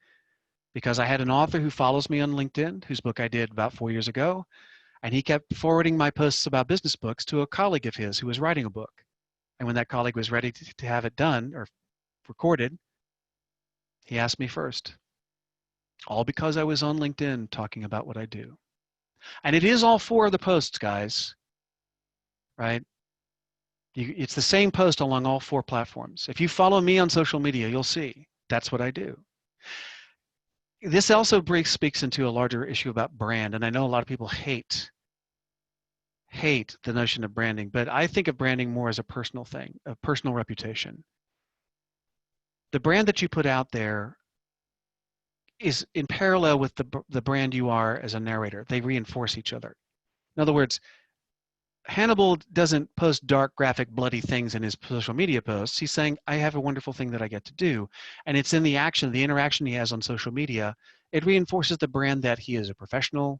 Because I had an author who follows me on LinkedIn, whose book I did about 4 years ago, and he kept forwarding my posts about business books to a colleague of his who was writing a book. And when that colleague was ready to have it done or recorded, he asked me first. All because I was on LinkedIn talking about what I do. And it is all 4 of the posts, guys, right? It's the same post along all 4 platforms. If you follow me on social media, you'll see that's what I do. This also speaks into a larger issue about brand, and I know a lot of people hate the notion of branding, but I think of branding more as a personal thing, a personal reputation. The brand that you put out there is in parallel with the brand you are as a narrator. They reinforce each other. In other words, Hannibal doesn't post dark, graphic, bloody things in his social media posts. He's saying, I have a wonderful thing that I get to do. And it's in the action, the interaction he has on social media. It reinforces the brand that he is a professional,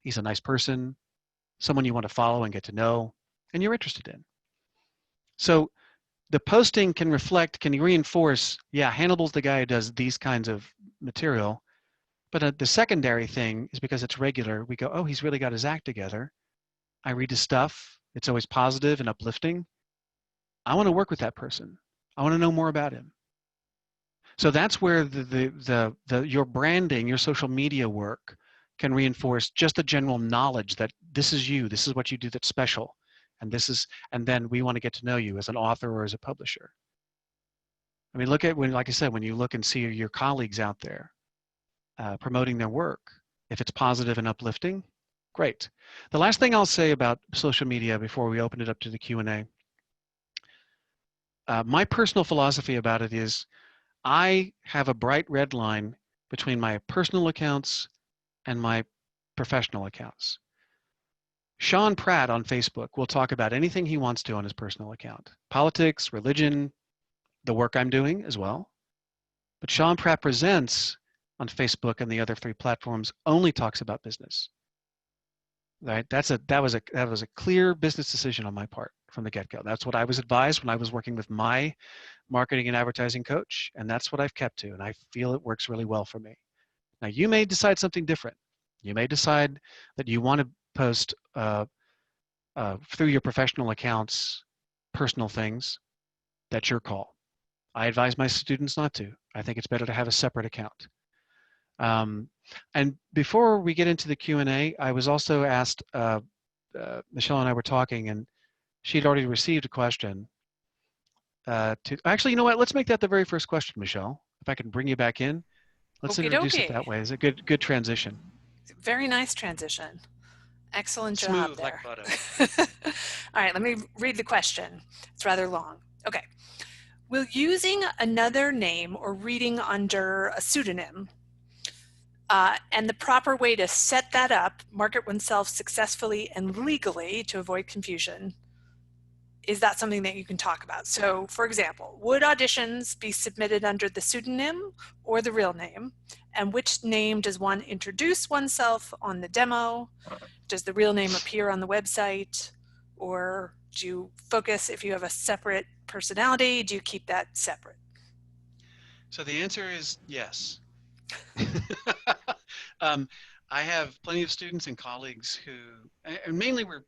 he's a nice person, someone you want to follow and get to know, and you're interested in. So the posting can reinforce, yeah, Hannibal's the guy who does these kinds of material. But the secondary thing is because it's regular. We go, oh, he's really got his act together. I read his stuff. It's always positive and uplifting. I want to work with that person. I want to know more about him. So that's where your branding, your social media work can reinforce just the general knowledge that this is you, this is what you do that's special, and then we want to get to know you as an author or as a publisher. I mean, look at like I said, when you look and see your colleagues out there promoting their work, if it's positive and uplifting, great. The last thing I'll say about social media before we open it up to the Q&A, my personal philosophy about it is I have a bright red line between my personal accounts and my professional accounts. Sean Pratt on Facebook will talk about anything he wants to on his personal account. Politics, religion, the work I'm doing as well. But Sean Pratt Presents on Facebook and the other 3 platforms only talks about business. Right? That was a clear business decision on my part from the get-go. That's what I was advised when I was working with my marketing and advertising coach, and that's what I've kept to, and I feel it works really well for me. Now, you may decide something different. You may decide that you want to post through your professional accounts, personal things. That's your call. I advise my students not to. I think it's better to have a separate account. And before we get into the Q&A, I was also asked, Michelle and I were talking, and she'd already received a question. Actually, you know what? Let's make that the very first question, Michelle. If I can bring you back in, let's Okie introduce it dokie. that way. It's a good transition. Very nice transition. Excellent job Smooth there. like butter. All right, let me read the question. It's rather long. Okay. Will using another name or reading under a pseudonym and the proper way to set that up, market oneself successfully and legally to avoid confusion, is that something that you can talk about? So, for example, would auditions be submitted under the pseudonym or the real name? And which name does one introduce oneself on the demo? Does the real name appear on the website? Or do you focus, if you have a separate personality, do you keep that separate? So the answer is yes. I have plenty of students and colleagues who, and mainly we're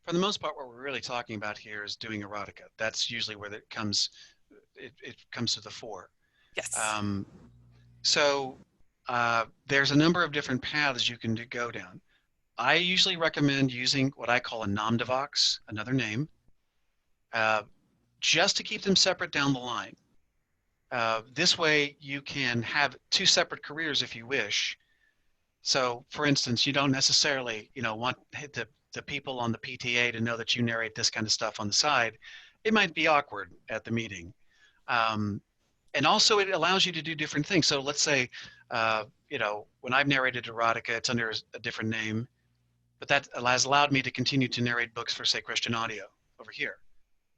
for the most part, what we're really talking about here is doing erotica. That's usually where it comes to the fore. Yes. So there's a number of different paths you can go down. I usually recommend using what I call a nom de vox, another name, just to keep them separate down the line. This way you can have 2 separate careers if you wish. So for instance, you don't necessarily, want the people on the PTA to know that you narrate this kind of stuff on the side. It might be awkward at the meeting. And also it allows you to do different things. So let's say, when I've narrated erotica, it's under a different name, but that has allowed me to continue to narrate books for, say, Christian Audio over here.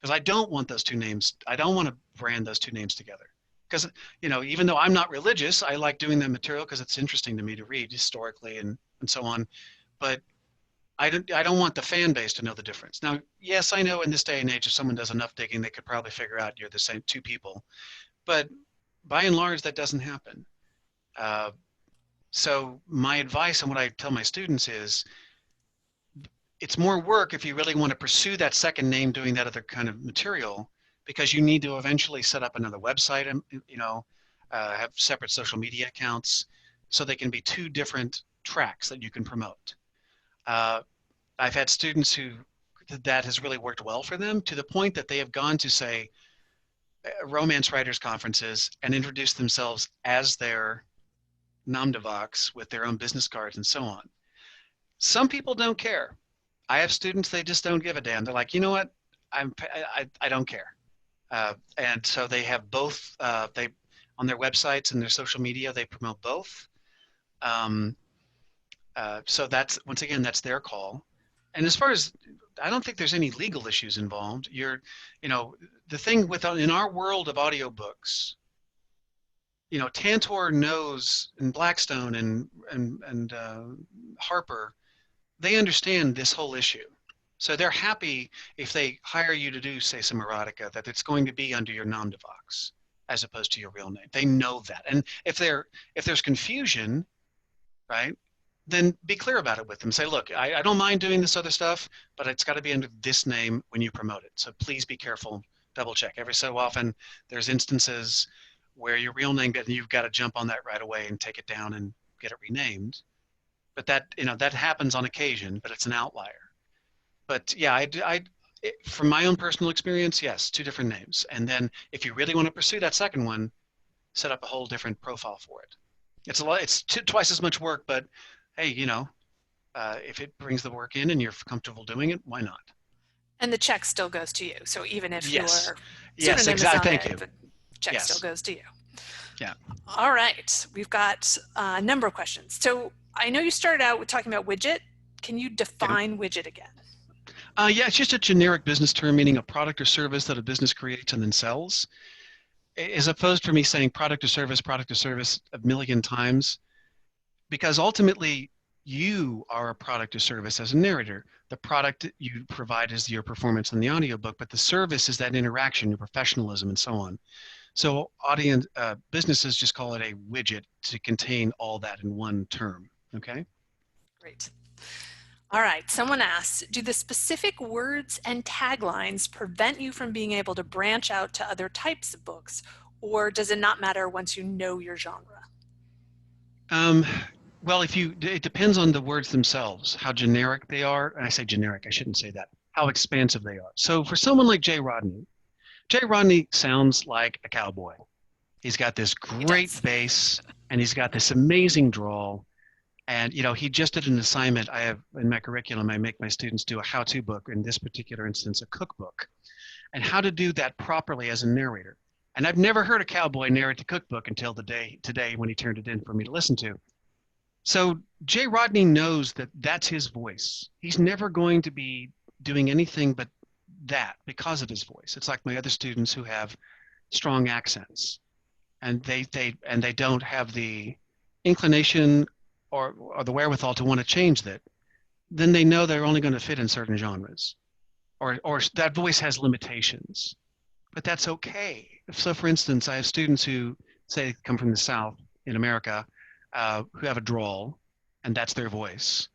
Because I don't want those 2 names. I don't want to brand those 2 names together. Because, even though I'm not religious, I like doing that material because it's interesting to me to read historically and so on. But I don't want the fan base to know the difference. Now, yes, I know in this day and age, if someone does enough digging, they could probably figure out you're the same 2 people. But by and large, that doesn't happen. So my advice and what I tell my students is, it's more work if you really want to pursue that second name doing that other kind of material, because you need to eventually set up another website and have separate social media accounts so they can be 2 different tracks that you can promote. I've had students who that has really worked well for them, to the point that they have gone to, say, romance writers conferences and introduced themselves as their nom de vox with their own business cards and so on. Some people don't care. I have students, they just don't give a damn. They're like, you know what? I don't care. And so they have both, they on their websites and their social media, they promote both. So that's, once again, that's their call. And as far as, I don't think there's any legal issues involved. The thing in our world of audiobooks, Tantor knows, and Blackstone and Harper, they understand this whole issue. So they're happy if they hire you to do, say, some erotica, that it's going to be under your nom de vox as opposed to your real name. They know that. And if there's confusion, right, then be clear about it with them. Say, look, I don't mind doing this other stuff, but it's got to be under this name when you promote it. So please be careful, double check. Every so often, there's instances where your real name, you've got to jump on that right away and take it down and get it renamed. But that, that happens on occasion, but it's an outlier. But yeah, from my own personal experience, yes, two different names. And then if you really want to pursue that second one, set up a whole different profile for it. It's a lot. It's twice as much work, but hey, if it brings the work in and you're comfortable doing it, why not? And the check still goes to you. So even if Yes. your Yes, pseudonym is exactly. on Thank it, you. the check still Yes. goes to you. Yeah. All right. We've got a number of questions. So I know you started out with talking about widget. Can you Yeah. define widget again? Yeah, it's just a generic business term meaning a product or service that a business creates and then sells. As opposed to me saying product or service a million times, because ultimately you are a product or service as a narrator. The product you provide is your performance in the audiobook, but the service is that interaction, your professionalism, and so on. So businesses just call it a widget to contain all that in one term. Okay. Great. All right. Someone asks, do the specific words and taglines prevent you from being able to branch out to other types of books, or does it not matter once you know your genre? Well, it depends on the words themselves, how generic they are. And I say generic, I shouldn't say that, how expansive they are. So for someone like Jay Rodney sounds like a cowboy. He's got this He great does. bass and he's got this amazing drawl. And, he just did an assignment. I have in my curriculum, I make my students do a how-to book, in this particular instance, a cookbook, and how to do that properly as a narrator. And I've never heard a cowboy narrate the cookbook until today when he turned it in for me to listen to. So Jay Rodney knows that that's his voice. He's never going to be doing anything but that because of his voice. It's like my other students who have strong accents and they don't have the inclination or the wherewithal to want to change that. Then they know they're only going to fit in certain genres, or that voice has limitations. But that's okay. So, for instance, I have students who say come from the South in America, who have a drawl, and that's their voice.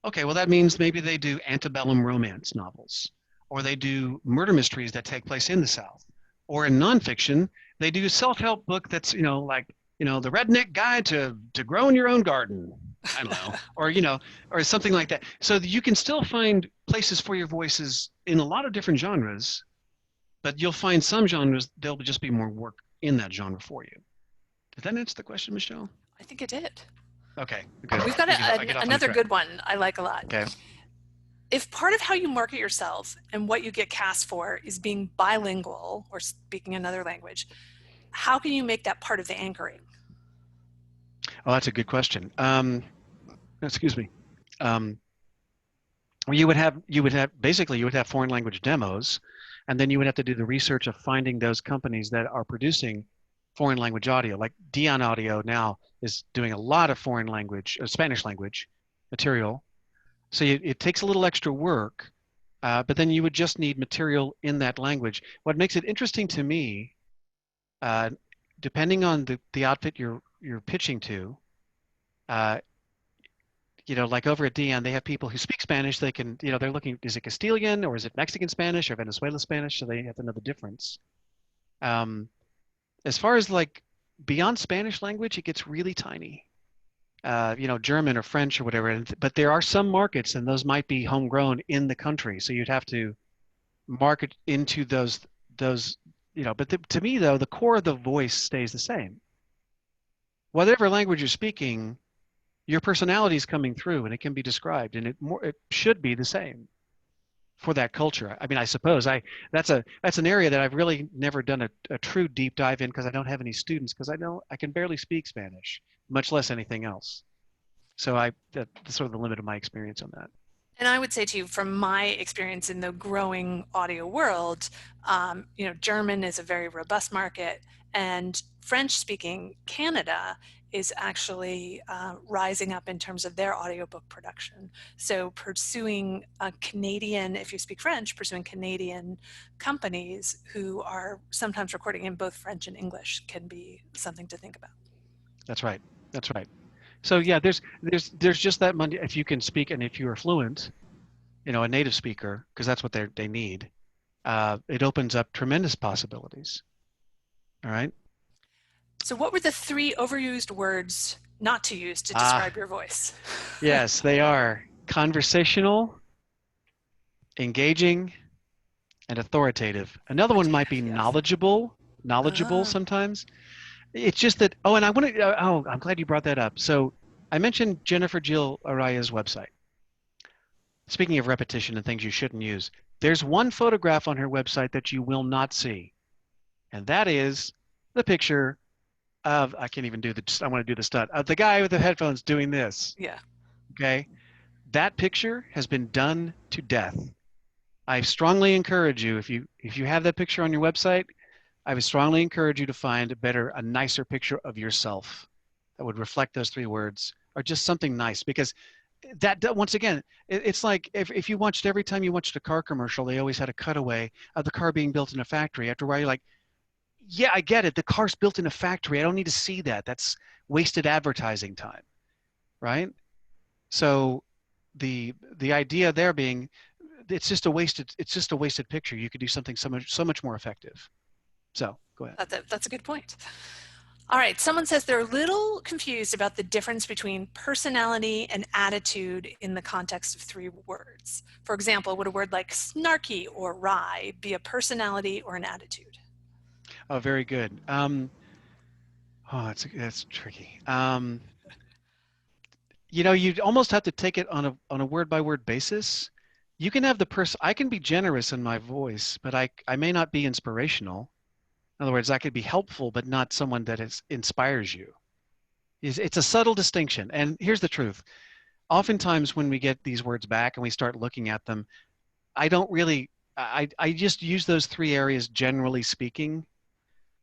Okay, well, that means maybe they do antebellum romance novels, or they do murder mysteries that take place in the South, or in nonfiction, they do a self-help book that's, the redneck guide to growing your own garden. I don't know, or something like that. So that you can still find places for your voices in a lot of different genres, but you'll find some genres there'll just be more work in that genre for you. Did that answer the question, Michelle? I think it did. Okay, good. We've got I get off on another track. good one I like a lot. Okay. If part of how you market yourself and what you get cast for is being bilingual or speaking another language, how can you make that part of the anchoring? Oh, that's a good question. Excuse me. Well, you would have foreign language demos, and then you would have to do the research of finding those companies that are producing foreign language audio. Like Dion Audio now is doing a lot of foreign language, Spanish language material. So it takes a little extra work, but then you would just need material in that language. What makes it interesting to me, depending on the outfit you're pitching to, like over at Dion, they have people who speak Spanish. They can, they're looking, is it Castilian or is it Mexican Spanish or Venezuela Spanish? So they have to know the difference. As far as like beyond Spanish language, it gets really tiny. German or French or whatever. But there are some markets, and those might be homegrown in the country. So you'd have to market into those. But to me, though, the core of the voice stays the same. Whatever language you're speaking, your personality is coming through, and it can be described, and it should be the same for that culture. I mean, I suppose that's an area that I've really never done a true deep dive in because I don't have any students because I can barely speak Spanish, much less anything else. So that's sort of the limit of my experience on that. And I would say to you, from my experience in the growing audio world, German is a very robust market, and French-speaking Canada is actually rising up in terms of their audiobook production. So pursuing a Canadian, if you speak French, pursuing Canadian companies who are sometimes recording in both French and English can be something to think about. That's right. That's right. So yeah, there's just that money if you can speak and if you are fluent, a native speaker, because that's what they need. It opens up tremendous possibilities. All right. So what were the three overused words not to use to Ah, describe your voice? yes, they are conversational, engaging, and authoritative. Another one might be Authoritative, yes. knowledgeable Ah, sometimes. It's just that, oh, and I want to, oh, I'm glad you brought that up. So I mentioned Jennifer Jill Araya's website. Speaking of repetition and things you shouldn't use, there's one photograph on her website that you will not see, and that is the picture of, I can't even do the, I want to do the stunt, of the guy with the headphones doing this, yeah. okay? That picture has been done to death. I strongly encourage you, if you have that picture on your website, I would strongly encourage you to find a nicer picture of yourself that would reflect those three words, or just something nice. Because once again, it's like if you watched, every time you watched a car commercial, they always had a cutaway of the car being built in a factory. After a while, you're like, yeah, I get it. The car's built in a factory. I don't need to see that. That's wasted advertising time, right? So the idea there being, it's just a wasted picture. You could do something so much more effective. So go ahead. That's a good point. All right, someone says they're a little confused about the difference between personality and attitude in the context of three words. For example, would a word like snarky or wry be a personality or an attitude? Oh, very good. Oh, that's tricky. You almost have to take it on a word by word basis. You can have the person. I can be generous in my voice, but I may not be inspirational. In other words, I could be helpful, but not someone that inspires you. It's a subtle distinction. And here's the truth. Oftentimes when we get these words back and we start looking at them, I don't really, I just use those three areas generally speaking.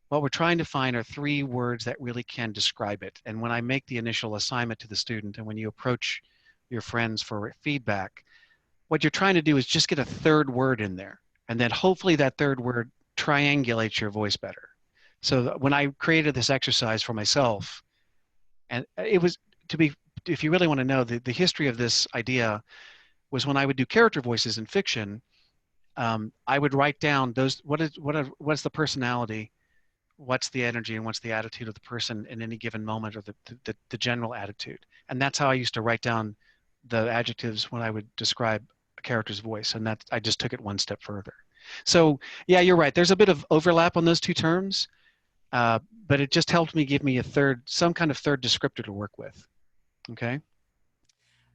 What we're trying to find are three words that really can describe it. And when I make the initial assignment to the student and when you approach your friends for feedback, what you're trying to do is just get a third word in there. And then hopefully that third word triangulates your voice better. So when I created this exercise for myself, and it was to be, if you really want to know, the history of this idea was when I would do character voices in fiction, I would write down those, what's the personality, what's the energy, and what's the attitude of the person in any given moment, or the general attitude. And that's how I used to write down the adjectives when I would describe a character's voice. And that I just took it one step further. So yeah, you're right. There's a bit of overlap on those two terms, but it just helped me give me some kind of third descriptor to work with. Okay.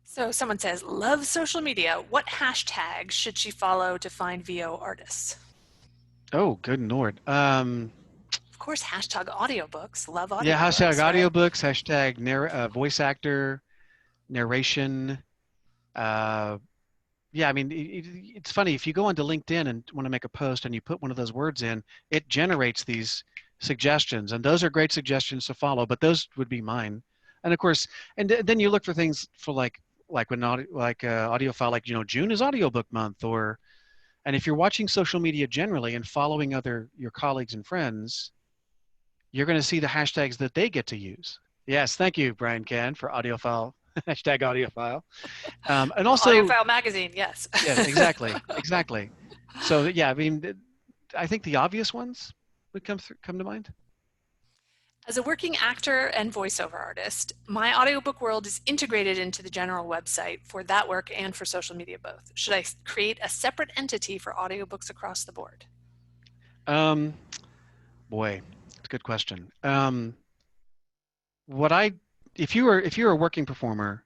So someone says, love social media. What hashtags should she follow to find VO artists? Oh, good Lord. Of course, hashtag audiobooks. Love Yeah, hashtag audiobooks, right? audiobooks, hashtag voice actor, narration. Uh, yeah, I mean, it's funny. If you go onto LinkedIn and want to make a post and you put one of those words in, it generates these suggestions. And those are great suggestions to follow, but those would be mine. And of course, then you look for things for like when AudioFile, like, June is audiobook month, and if you're watching social media generally and following your colleagues and friends, you're going to see the hashtags that they get to use. Yes, thank you, Brian Can, for AudioFile, hashtag AudioFile. And also, AudioFile magazine, yes. yeah, exactly, exactly. So yeah, I mean, I think the obvious ones would come to mind. As a working actor and voiceover artist, my audiobook world is integrated into the general website for that work and for social media both. Should I create a separate entity for audiobooks across the board? Um, Boy, it's a good question. What I, if you're a working performer,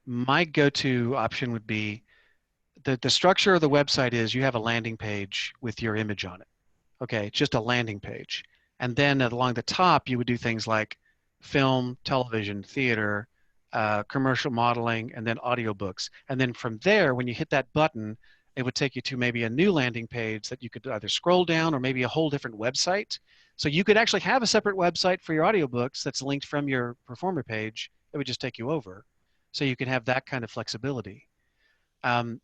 my go-to option would be the structure of the website is you have a landing page with your image on it. Okay, it's just a landing page. And then along the top, you would do things like film, television, theater, commercial modeling, and then audiobooks. And then from there, when you hit that button, it would take you to maybe a new landing page that you could either scroll down or maybe a whole different website. So you could actually have a separate website for your audiobooks that's linked from your performer page. It would just take you over. So you can have that kind of flexibility.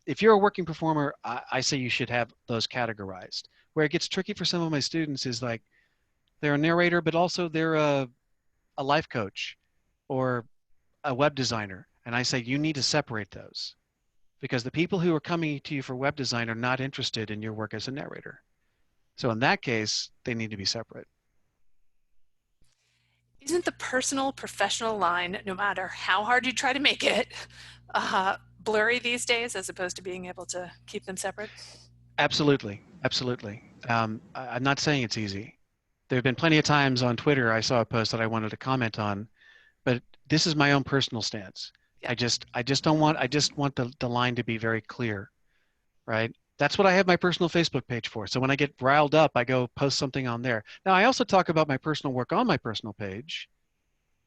If you're a working performer, I say you should have those categorized. Where it gets tricky for some of my students is like they're a narrator, but also they're a life coach or a web designer. And I say you need to separate those because the people who are coming to you for web design are not interested in your work as a narrator. So in that case, they need to be separate. Isn't the personal professional line, no matter how hard you try to make it, blurry these days as opposed to being able to keep them separate? Absolutely, absolutely. I'm not saying it's easy. There have been plenty of times on Twitter I saw a post that I wanted to comment on, but this is my own personal stance. Yeah. I just don't want, I just want the line to be very clear, right? That's what I have my personal Facebook page for. So when I get riled up, I go post something on there. Now, I also talk about my personal work on my personal page,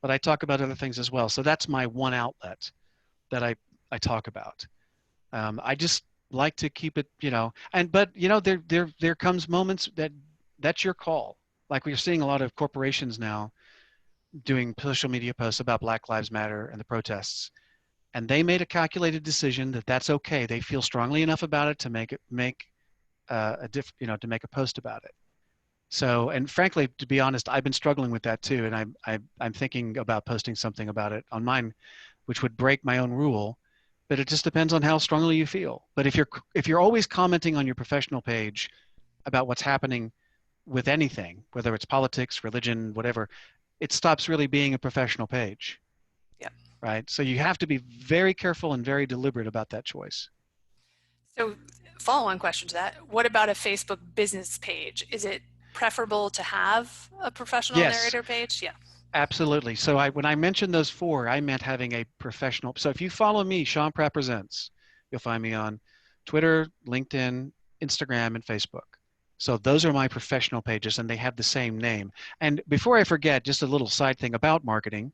but I talk about other things as well. So that's my one outlet that I talk about. I just like to keep it, but there comes moments that that's your call. Like we're seeing a lot of corporations now doing social media posts about Black Lives Matter and the protests, and they made a calculated decision that that's okay. They feel strongly enough about it to make to make a post about it. So, and frankly, to be honest, I've been struggling with that too, and I'm thinking about posting something about it on mine, which would break my own rule. But it just depends on how strongly you feel. But if you're always commenting on your professional page about what's happening with anything, whether it's politics, religion, whatever, it stops really being a professional page, Yeah. right? So you have to be very careful and very deliberate about that choice. So, follow-on question to that: what about a Facebook business page? Is it preferable to have a professional Yes, narrator page? Yeah. absolutely. So when I mentioned those four, I meant having a professional. So if you follow me, Sean Pratt Presents, you'll find me on Twitter, LinkedIn, Instagram, and Facebook. So those are my professional pages, and they have the same name. And before I forget, just a little side thing about marketing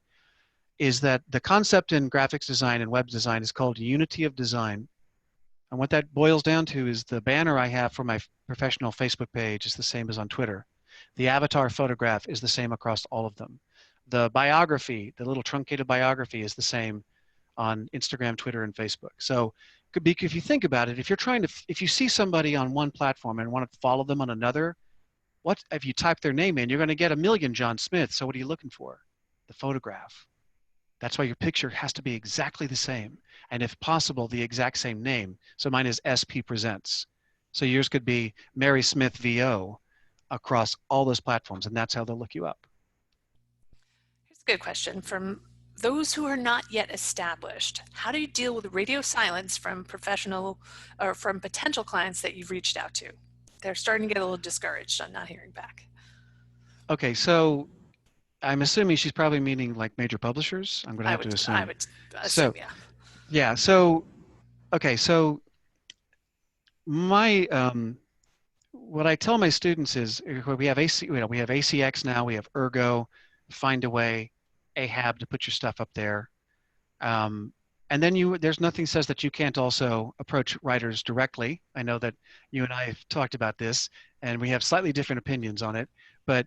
is that the concept in graphics design and web design is called unity of design. And what that boils down to is the banner I have for my professional Facebook page is the same as on Twitter. The avatar photograph is the same across all of them. The biography, the little truncated biography, is the same on Instagram, Twitter, and Facebook. So could be, if you think about it, if you see somebody on one platform and want to follow them on another, what if you type their name in, you're going to get a million John Smith. So what are you looking for? The photograph. That's why your picture has to be exactly the same. And if possible, the exact same name. So mine is SP Presents. So yours could be Mary Smith VO across all those platforms, and that's how they'll look you up. Here's a good question from those who are not yet established. How do you deal with radio silence from professional or from potential clients that you've reached out to? They're starting to get a little discouraged on not hearing back. Okay, so I'm assuming she's probably meaning like major publishers. I'm going to I have to would I assume. would assume, So, yeah. yeah, so, okay, so my, what I tell my students is we have we have ACX now, we have Ergo, Find a Way, Ahab to put your stuff up there. Um, and then there's nothing says that you can't also approach writers directly. I know that you and I have talked about this, and we have slightly different opinions on it. But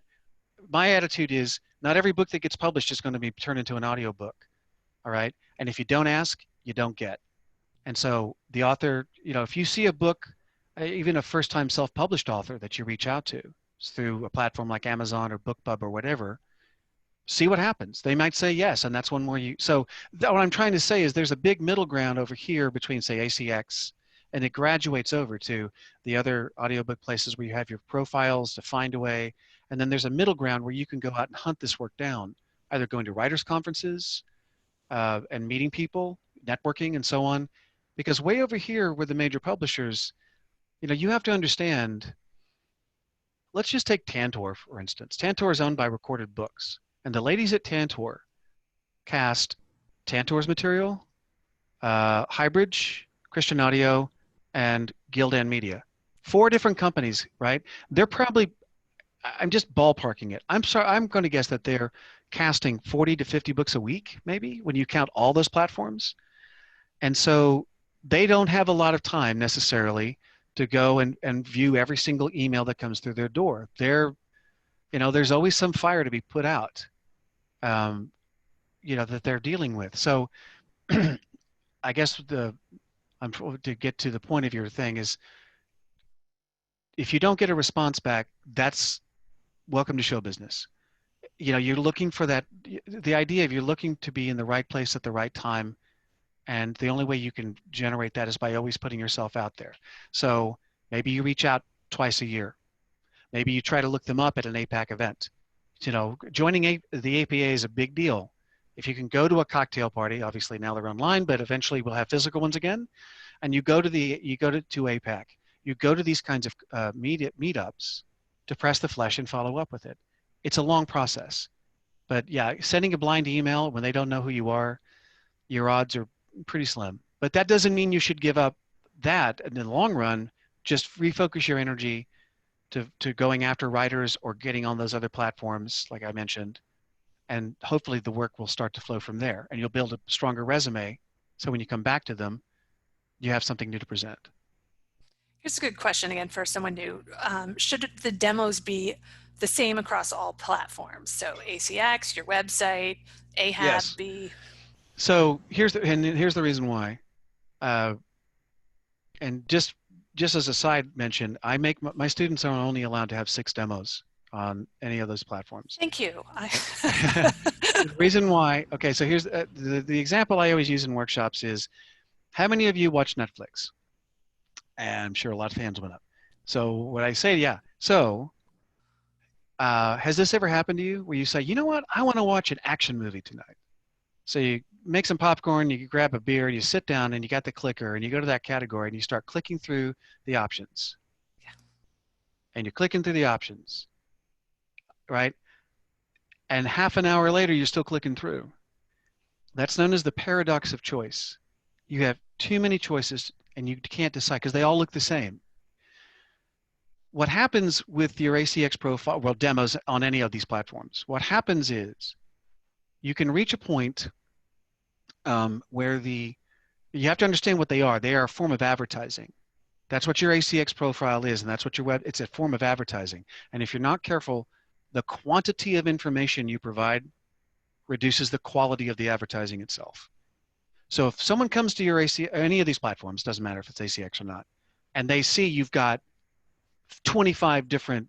my attitude is not every book that gets published is going to be turned into an audiobook. All right. And if you don't ask, you don't get. And so the author, if you see a book, even a first-time self-published author that you reach out to through a platform like Amazon or BookBub or whatever, see what happens. They might say yes, and that's one more you. So what I'm trying to say is there's a big middle ground over here between, say, ACX, and it graduates over to the other audiobook places where you have your profiles to Find a Way, and then there's a middle ground where you can go out and hunt this work down, either going to writers' conferences and meeting people, networking, and so on. Because way over here with the major publishers, you have to understand. Let's just take Tantor, for instance. Tantor is owned by Recorded Books. And the ladies at Tantor cast Tantor's material, Highbridge, Christian Audio, and Gildan Media. 4 different companies, right? They're probably, I'm just ballparking it. I'm sorry, I'm going to guess that they're casting 40 to 50 books a week, maybe, when you count all those platforms. And so they don't have a lot of time necessarily to go and view every single email that comes through their door. There's always some fire to be put out. That they're dealing with. So I guess to get to the point of your thing is if you don't get a response back, that's welcome to show business. You're looking for that, the idea of you're looking to be in the right place at the right time. And the only way you can generate that is by always putting yourself out there. So maybe you reach out twice a year. Maybe you try to look them up at an APAC event. joining the APA is a big deal. If you can go to a cocktail party, obviously now they're online, but eventually we'll have physical ones again. And you go to APAC, you go to these kinds of meetups to press the flesh and follow up with it. It's a long process, but yeah, sending a blind email when they don't know who you are, your odds are pretty slim. But that doesn't mean you should give up that in the long run. Just refocus your energy to going after writers or getting on those other platforms, like I mentioned, and hopefully the work will start to flow from there, and you'll build a stronger resume. So when you come back to them, you have something new to present. Here's a good question again for someone new. Should the demos be the same across all platforms? So ACX, your website, Yes. AHAB, be. So here's the reason why. Uh, and just as a side mention, I make my students are only allowed to have 6 demos on any of those platforms. Thank you. The reason why, okay, so here's the example I always use in workshops is, how many of you watch Netflix? And I'm sure a lot of hands went up. So what I say, yeah. So has this ever happened to you where you say, you know what, I want to watch an action movie tonight? So you make some popcorn, you grab a beer, you sit down and you got the clicker and you go to that category and you start clicking through the options. Yeah. And you're clicking through the options, right? And half an hour later, you're still clicking through. That's known as the paradox of choice. You have too many choices and you can't decide because they all look the same. What happens with your ACX profile, well, demos on any of these platforms, what happens is you can reach a point where you have to understand what they are. They are a form of advertising. That's what your ACX profile is, and that's what it's a form of advertising. And if you're not careful, the quantity of information you provide reduces the quality of the advertising itself. So if someone comes to your any of these platforms, doesn't matter if it's ACX or not, and they see you've got 25 different,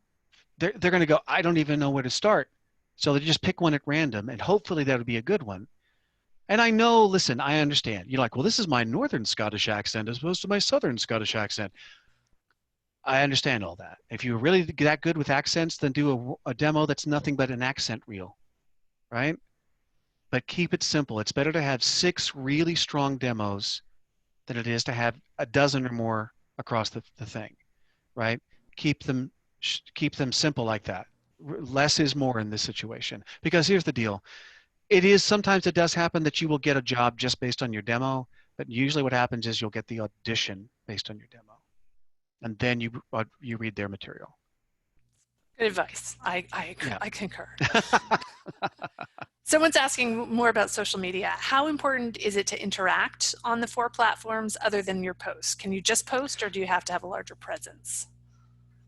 they're going to go, I don't even know where to start. So they just pick one at random, and hopefully that'll be a good one. And I know, listen, I understand. You're like, well, this is my northern Scottish accent as opposed to my southern Scottish accent. I understand all that. If you're really that good with accents, then do a demo that's nothing but an accent reel, right? But keep it simple. It's better to have 6 really strong demos than it is to have a dozen or more across the thing, right? Keep them simple like that. Less is more in this situation. Because here's the deal. Sometimes it does happen that you will get a job just based on your demo, but usually what happens is you'll get the audition based on your demo. And then you read their material. Good advice. I Yeah. concur. Someone's asking more about social media. How important is it to interact on the 4 platforms other than your posts? Can you just post, or do you have to have a larger presence?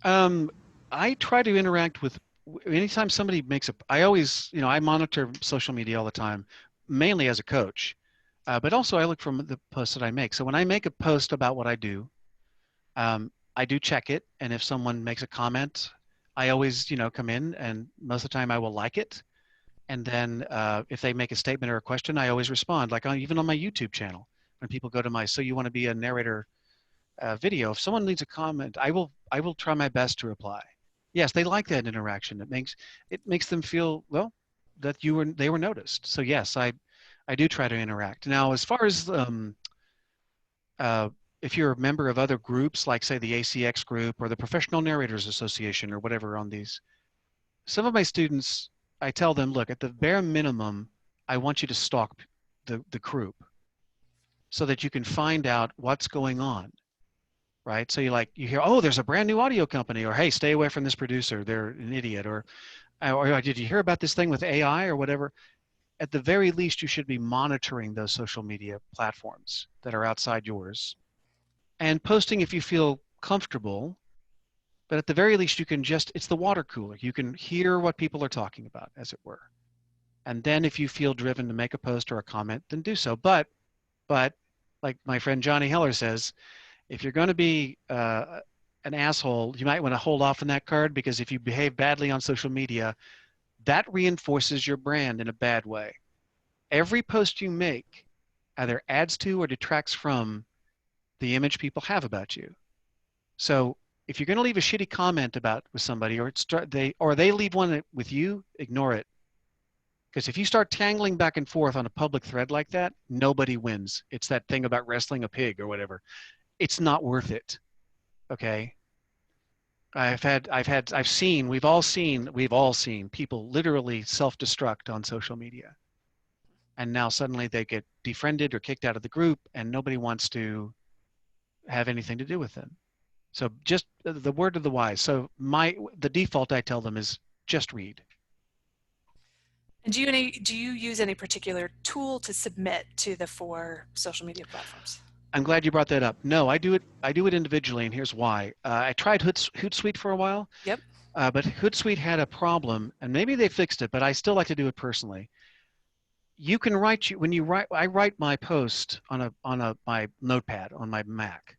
I try to interact with, anytime somebody makes I always, I monitor social media all the time, mainly as a coach, but also I look from the posts that I make. So when I make a post about what I do, I do check it. And if someone makes a comment, I always, come in, and most of the time I will like it. And then if they make a statement or a question, I always respond, like even on my YouTube channel. When people go to my So You Want to Be a Narrator video, if someone leaves a comment, I will try my best to reply. Yes, they like that interaction. It makes them feel, well, that they were noticed. So yes, I do try to interact. Now, as far as if you're a member of other groups, like say the ACX group or the Professional Narrators Association or whatever on these, some of my students, I tell them, look, at the bare minimum, I want you to stalk the group so that you can find out what's going on, right? So you hear, oh, there's a brand new audio company, or hey, stay away from this producer, they're an idiot, or did you hear about this thing with AI or whatever? At the very least, you should be monitoring those social media platforms that are outside yours and posting if you feel comfortable. But at the very least, you can it's the water cooler. You can hear what people are talking about, as it were. And then if you feel driven to make a post or a comment, then do so. But like my friend Johnny Heller says, if you're going to be an asshole, you might want to hold off on that card, because if you behave badly on social media, that reinforces your brand in a bad way. Every post you make either adds to or detracts from the image people have about you. So if you're going to leave a shitty comment with somebody, or they leave one with you, ignore it. Because if you start tangling back and forth on a public thread like that, nobody wins. It's that thing about wrestling a pig or whatever. It's not worth it. Okay. We've all seen people literally self-destruct on social media. And now suddenly they get defriended or kicked out of the group, and nobody wants to have anything to do with them. So just the word of the wise. So the default I tell them is just read. And do you use any particular tool to submit to the 4 social media platforms? I'm glad you brought that up. No, I do it individually, and here's why. I tried Hootsuite for a while. Yep. But Hootsuite had a problem, and maybe they fixed it, but I still like to do it personally. You can I write my post on my notepad on my Mac.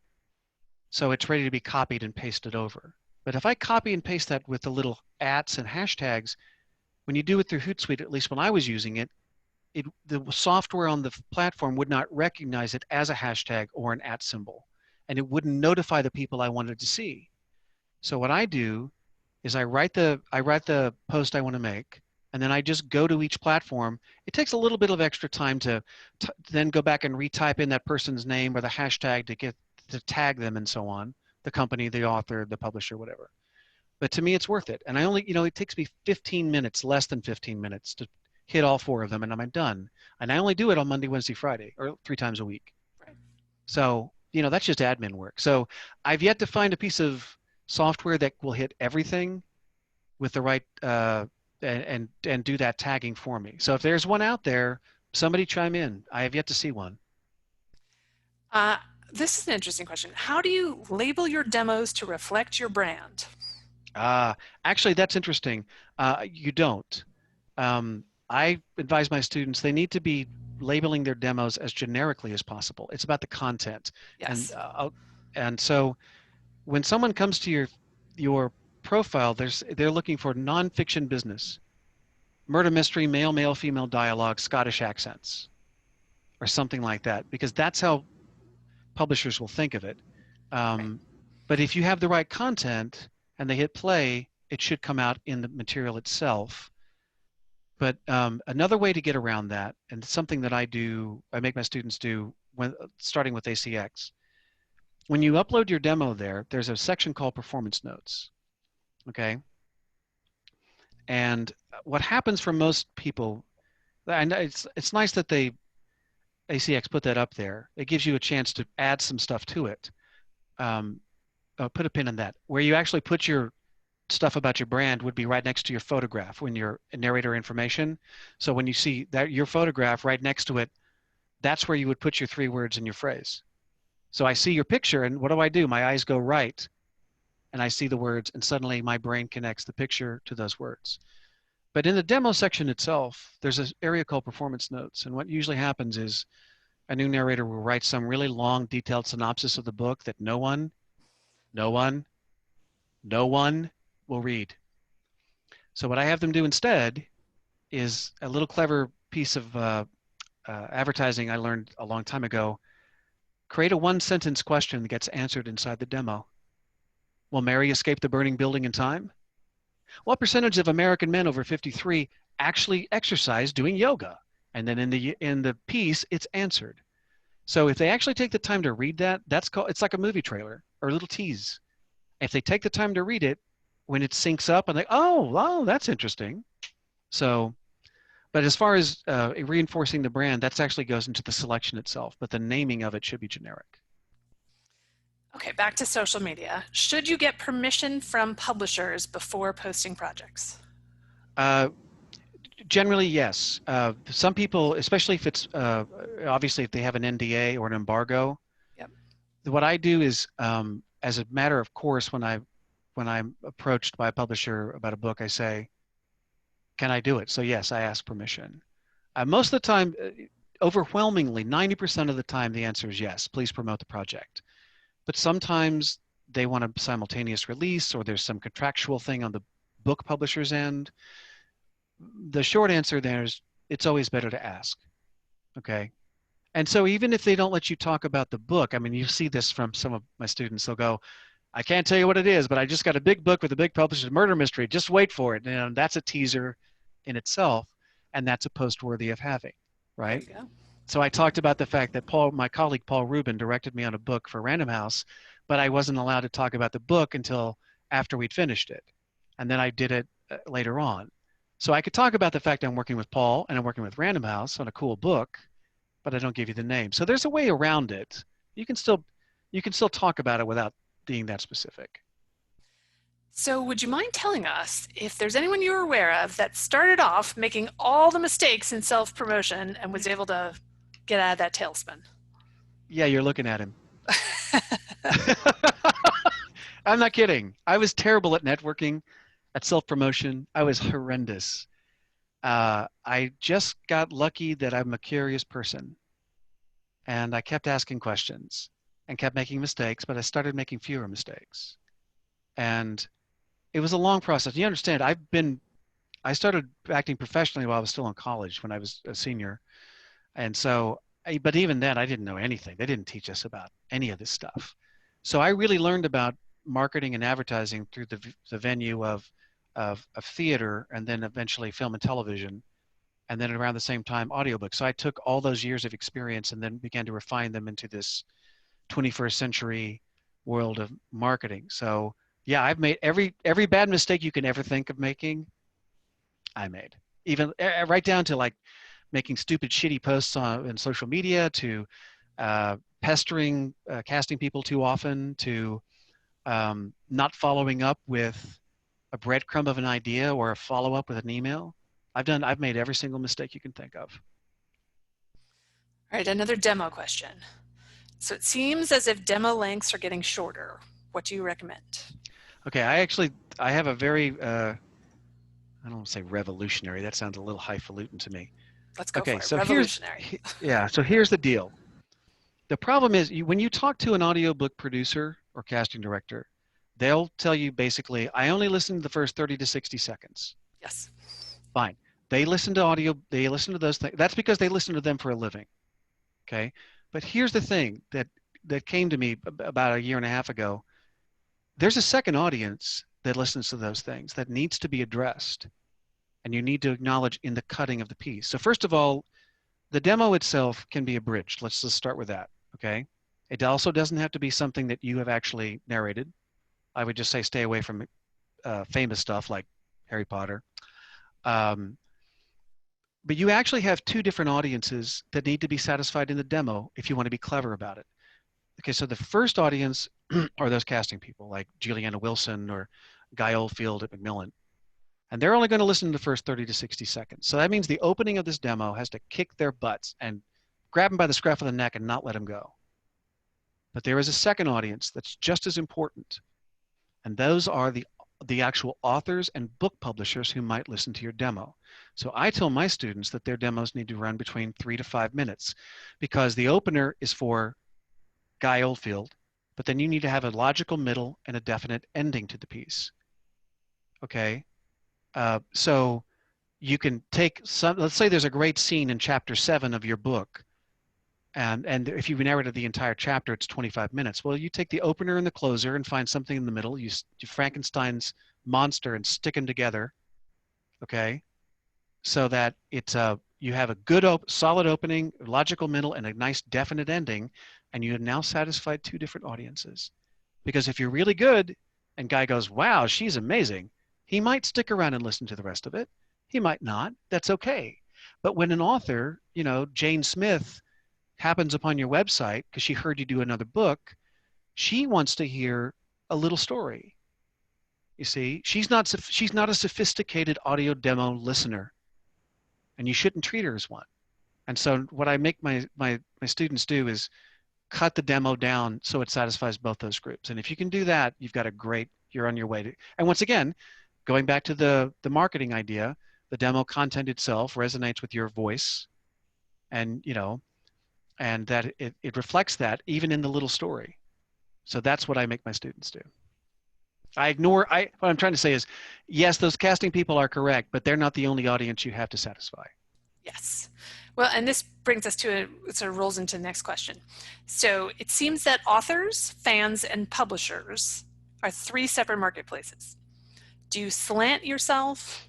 So it's ready to be copied and pasted over. But if I copy and paste that with the little @ and hashtags, when you do it through Hootsuite, at least when I was using it, the software on the platform would not recognize it as a hashtag or an @ symbol, and it wouldn't notify the people I wanted to see. So what I do is I write the post I want to make, and then I just go to each platform. It takes a little bit of extra time to then go back and retype in that person's name or the hashtag to tag them and so on, the company, the author, the publisher, whatever. But to me, it's worth it. And it takes me 15 minutes, less than 15 minutes to hit all 4 of them, and I'm done. And I only do it on Monday, Wednesday, Friday, or 3 times a week. Right. So, that's just admin work. So I've yet to find a piece of software that will hit everything with the right, and do that tagging for me. So if there's one out there, somebody chime in. I have yet to see one. This is an interesting question. How do you label your demos to reflect your brand? Actually, that's interesting. You don't. I advise my students, they need to be labeling their demos as generically as possible. It's about the content. Yes. And so when someone comes to your profile, they're looking for nonfiction business, murder mystery, male, female dialogue, Scottish accents, or something like that, because that's how publishers will think of it. Right. But if you have the right content and they hit play, it should come out in the material itself. But another way to get around that, and something that I make my students do starting with ACX, when you upload your demo there's a section called Performance Notes, okay? And what happens for most people, and it's nice that ACX put that up there. It gives you a chance to add some stuff to it. Put a pin in that. Where you actually put your stuff about your brand would be right next to your photograph when you're narrator information. So when you see that your photograph right next to it, that's where you would put your 3 words in your phrase. So I see your picture, and what do? My eyes go right, and I see the words, and suddenly my brain connects the picture to those words. But in the demo section itself, there's an area called Performance Notes, and what usually happens is a new narrator will write some really long, detailed synopsis of the book that no one will read. So what I have them do instead is a little clever piece of advertising I learned a long time ago. Create a 1-sentence question that gets answered inside the demo. Will Mary escape the burning building in time? What percentage of American men over 53 actually exercise doing yoga? And then in the piece, it's answered. So if they actually take the time to read that, it's like a movie trailer or a little tease. If they take the time to read it, when it syncs up, and oh, that's interesting. So, but as far as reinforcing the brand, that actually goes into the selection itself, but the naming of it should be generic. Okay, back to social media. Should you get permission from publishers before posting projects? Generally, yes. Some people, especially if it's obviously if they have an NDA or an embargo, yep. What I do is, as a matter of course, when I'm approached by a publisher about a book, I say, "Can I do it?" So yes, I ask permission. Most of the time, overwhelmingly, 90% of the time, the answer is yes. Please promote the project. But sometimes they want a simultaneous release, or there's some contractual thing on the book publisher's end. The short answer there is it's always better to ask. Okay. And so even if they don't let you talk about the book, I mean, you see this from some of my students, they'll go, I can't tell you what it is, but I just got a big book with a big publisher's murder mystery. Just wait for it. And that's a teaser in itself, and that's a post worthy of having, There right? you go. So I talked about the fact that my colleague Paul Rubin, directed me on a book for Random House, but I wasn't allowed to talk about the book until after we'd finished it, and then I did it later on. So I could talk about the fact I'm working with Paul and I'm working with Random House on a cool book, but I don't give you the name. So there's a way around it. You can still talk about it without being that specific. So would you mind telling us if there's anyone you're aware of that started off making all the mistakes in self-promotion and was able to get out of that tailspin? Yeah, you're looking at him. I'm not kidding. I was terrible at networking, at self-promotion. I was horrendous. I just got lucky that I'm a curious person. And I kept asking questions and kept making mistakes, but I started making fewer mistakes. And it was a long process. You understand, I started acting professionally while I was still in college when I was a senior. And so, but even then, I didn't know anything. They didn't teach us about any of this stuff. So I really learned about marketing and advertising through the venue of theater and then eventually film and television. And then around the same time, audiobooks. So I took all those years of experience and then began to refine them into this 21st century world of marketing. So yeah, I've made every bad mistake you can ever think of making, I made. Even right down to like making stupid, shitty posts in social media, to pestering casting people too often, to not following up with a breadcrumb of an idea or a follow-up with an email. I've made every single mistake you can think of. All right, another demo question. So it seems as if demo lengths are getting shorter. What do you recommend? Okay, I have a very I don't want to say revolutionary. That sounds a little highfalutin to me. Let's go Okay, for it. so Revolutionary. yeah, so here's the deal. The problem is when you talk to an audiobook producer or casting director, they'll tell you basically, I only listen to the first 30 to 60 seconds. Yes. Fine. They listen to audio, they listen to those things. That's because they listen to them for a living. Okay. But here's the thing that came to me about a year and a half ago. There's a second audience that listens to those things that needs to be addressed. And you need to acknowledge in the cutting of the piece. So first of all, the demo itself can be abridged. Let's just start with that. Okay. It also doesn't have to be something that you have actually narrated. I would just say stay away from famous stuff like Harry Potter. Um, but you actually have two different audiences that need to be satisfied in the demo if you want to be clever about it. Okay, so the first audience are those casting people like Juliana Wilson or Guy Oldfield at Macmillan. And they're only going to listen to the first 30 to 60 seconds. So that means the opening of this demo has to kick their butts and grab them by the scruff of the neck and not let them go. But there is a second audience that's just as important. And those are the actual authors and book publishers who might listen to your demo. So I tell my students that their demos need to run between 3 to 5 minutes because the opener is for Guy Oldfield, but then you need to have a logical middle and a definite ending to the piece. Okay? So you can take some, let's say there's a great scene in chapter 7 of your book, and if you've narrated the entire chapter, it's 25 minutes. Well, you take the opener and the closer and find something in the middle. You Frankenstein's monster and stick them together, okay? So that it's you have a good, solid opening, logical middle, and a nice definite ending, and you have now satisfied two different audiences. Because if you're really good, and Guy goes, wow, she's amazing, he might stick around and listen to the rest of it. He might not. That's okay. But when an author, Jane Smith, happens upon your website because she heard you do another book, she wants to hear a little story. You see, she's not a sophisticated audio demo listener, and you shouldn't treat her as one. And so what I make my students do is cut the demo down so it satisfies both those groups. And if you can do that, you're on your way to. And once again, going back to the marketing idea, the demo content itself resonates with your voice, and and that it reflects that even in the little story. So that's what I make my students do. What I'm trying to say is, yes, those casting people are correct, but they're not the only audience you have to satisfy. Yes. Well, and this brings us to it sort of rolls into the next question. So it seems that authors, fans, and publishers are three separate marketplaces. Do you slant yourself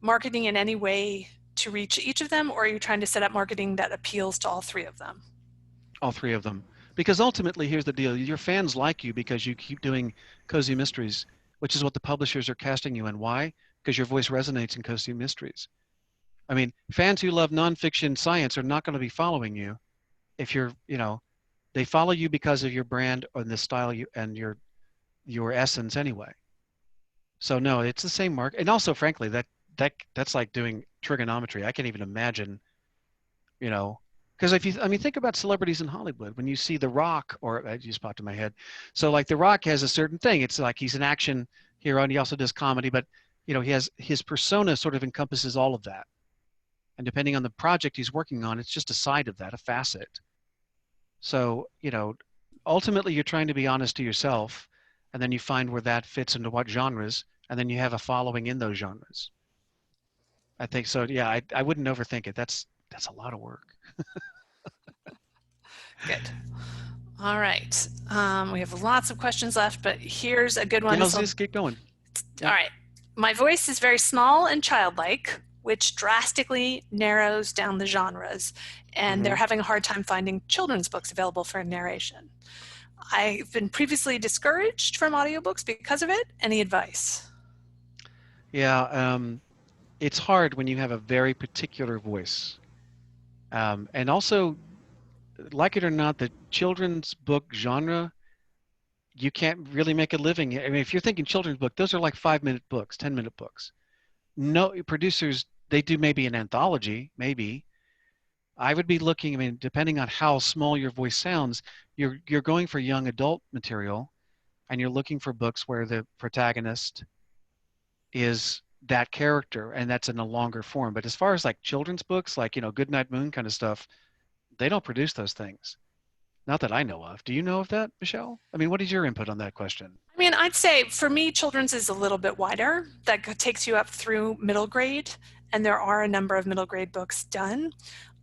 marketing in any way to reach each of them, or are you trying to set up marketing that appeals to all three of them? All three of them. Because ultimately, here's the deal. Your fans like you because you keep doing cozy mysteries, which is what the publishers are casting you in. Why? Because your voice resonates in cozy mysteries. I mean, fans who love nonfiction science are not going to be following you if you're, they follow you because of your brand or the style you and your essence anyway. So no, it's the same mark. And also, frankly, that's like doing trigonometry. I can't even imagine, you know, because if you, I mean, think about celebrities in Hollywood. When you see The Rock, or I just popped in my head. So like The Rock has a certain thing. It's like he's an action hero and he also does comedy, but he has his persona sort of encompasses all of that. And depending on the project he's working on, it's just a side of that, a facet. So, ultimately you're trying to be honest to yourself, and then you find where that fits into what genres, and then you have a following in those genres. I think so. Yeah, I wouldn't overthink it. That's a lot of work. Good. All right. We have lots of questions left, but here's a good one. Yeah, let's just keep going. All right. My voice is very small and childlike, which drastically narrows down the genres, and they're having a hard time finding children's books available for narration. I've been previously discouraged from audiobooks because of it. Any advice? Yeah, it's hard when you have a very particular voice. And also, like it or not, the children's book genre, you can't really make a living. I mean, if you're thinking children's book, those are like 5-minute books, 10-minute books. No, producers, they do maybe an anthology, maybe. I would be looking, I mean, depending on how small your voice sounds, you're going for young adult material, and you're looking for books where the protagonist is that character, and that's in a longer form. But as far as like children's books, like, Goodnight Moon kind of stuff, they don't produce those things. Not that I know of. Do you know of that, Michelle? I mean, what is your input on that question? I mean, I'd say for me, children's is a little bit wider. That takes you up through middle grade, and there are a number of middle grade books done.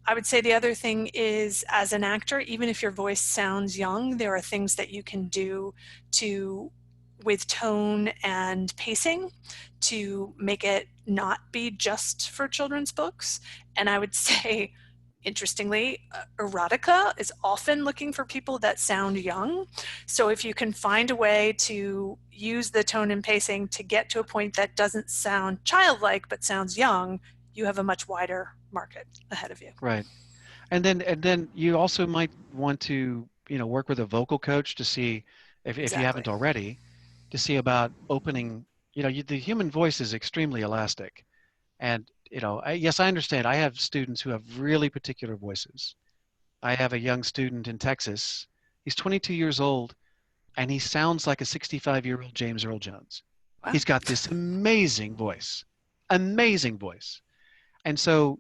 I would say the other thing is, as an actor, even if your voice sounds young, there are things that you can do with tone and pacing to make it not be just for children's books. And I would say, interestingly, erotica is often looking for people that sound young. So if you can find a way to use the tone and pacing to get to a point that doesn't sound childlike but sounds young, you have a much wider market ahead of you. Right. And then you also might want to, work with a vocal coach to see if you haven't already, to see about opening, the human voice is extremely elastic. And, yes, I understand. I have students who have really particular voices. I have a young student in Texas. He's 22 years old, and he sounds like a 65-year-old James Earl Jones. Wow. He's got this amazing voice, amazing voice. And so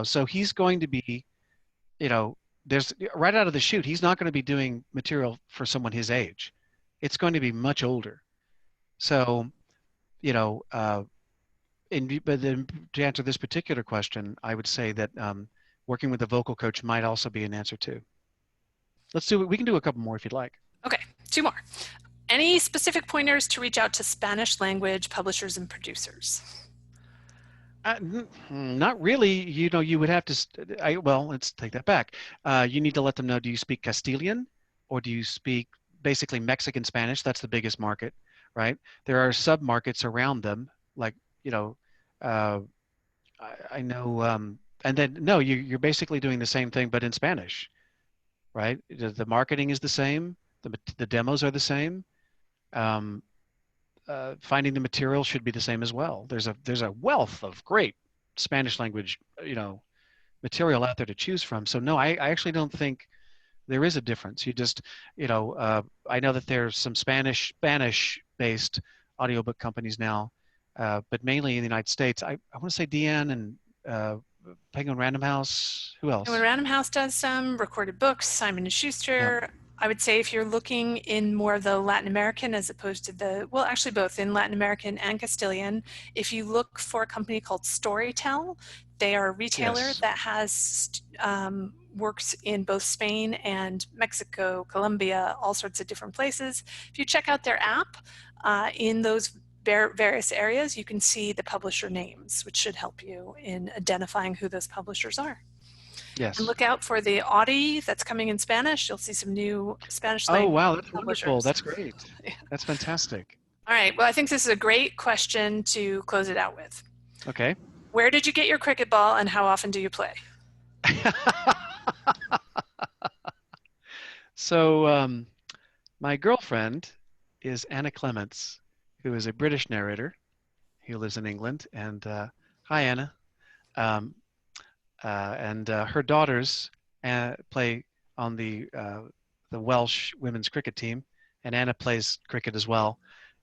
so he's going to be, there's right out of the chute, he's not going to be doing material for someone his age. It's going to be much older. So, but then to answer this particular question, I would say that working with a vocal coach might also be an answer too. We can do a couple more if you'd like. Okay, 2 more. Any specific pointers to reach out to Spanish language publishers and producers? Not really. You would have to, well, let's take that back. You need to let them know, do you speak Castilian or do you speak basically Mexican Spanish? That's the biggest market, right? There are sub-markets around them, like, I know, and then, no, you're basically doing the same thing, but in Spanish, right? The marketing is the same. The demos are the same. Finding the material should be the same as well. There's a wealth of great Spanish language, material out there to choose from. So no, I actually don't think there is a difference. You just, I know that there's some Spanish-based audiobook companies now, but mainly in the United States. I want to say Deanne and Penguin Random House. Who else? Penguin Random House does some. Recorded Books, Simon & Schuster. Yep. I would say if you're looking in more of the Latin American as opposed to well, actually both in Latin American and Castilian, if you look for a company called Storytel, they are a retailer that has works in both Spain and Mexico, Colombia, all sorts of different places. If you check out their app in those various areas, you can see the publisher names, which should help you in identifying who those publishers are. And Yes. look out for the Audi that's coming in Spanish. You'll see some new Spanish Oh, language wow, that's wonderful. publishers. That's great. That's fantastic. All right, well, I think this is a great question to close it out with. Okay. Where did you get your cricket ball and how often do you play? So, my girlfriend is Anna Clements, who is a British narrator who lives in England. And hi, Anna. Um, and her daughters play on the Welsh women's cricket team, and Anna plays cricket as well.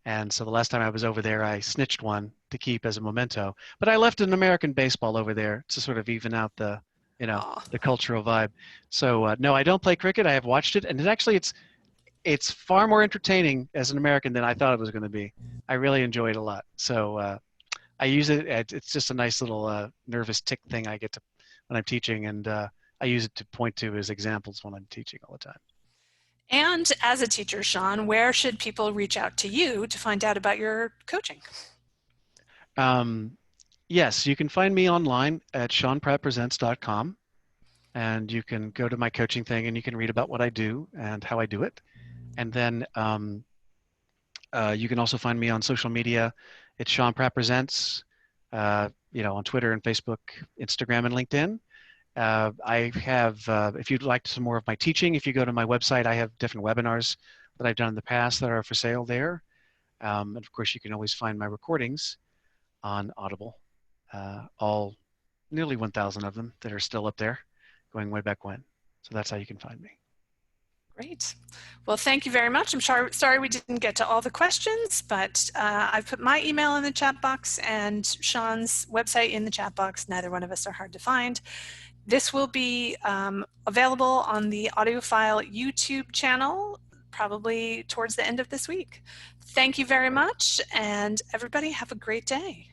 And so the last time I was over there, I snitched one to keep as a memento. But I left an American baseball over there to sort of even out the, Aw. the cultural vibe. So no, I don't play cricket. I have watched it, and it's far more entertaining as an American than I thought it was going to be. I really enjoy it a lot. So I use it. It's just a nice little nervous tick thing I get to when I'm teaching, and I use it to point to as examples when I'm teaching all the time. And as a teacher, Sean, where should people reach out to you to find out about your coaching? Yes, you can find me online at seanprattpresents.com, and you can go to my coaching thing and you can read about what I do and how I do it. And then you can also find me on social media. It's Sean Pratt Presents, on Twitter and Facebook, Instagram, and LinkedIn. I have, if you'd like some more of my teaching, if you go to my website, I have different webinars that I've done in the past that are for sale there. And of course, you can always find my recordings on Audible, all nearly 1,000 of them that are still up there, going way back when. So that's how you can find me. Great. Well, thank you very much. I'm sorry we didn't get to all the questions, but I've put my email in the chat box and Sean's website in the chat box. Neither one of us are hard to find. This will be available on the AudioFile YouTube channel probably towards the end of this week. Thank you very much, and everybody have a great day.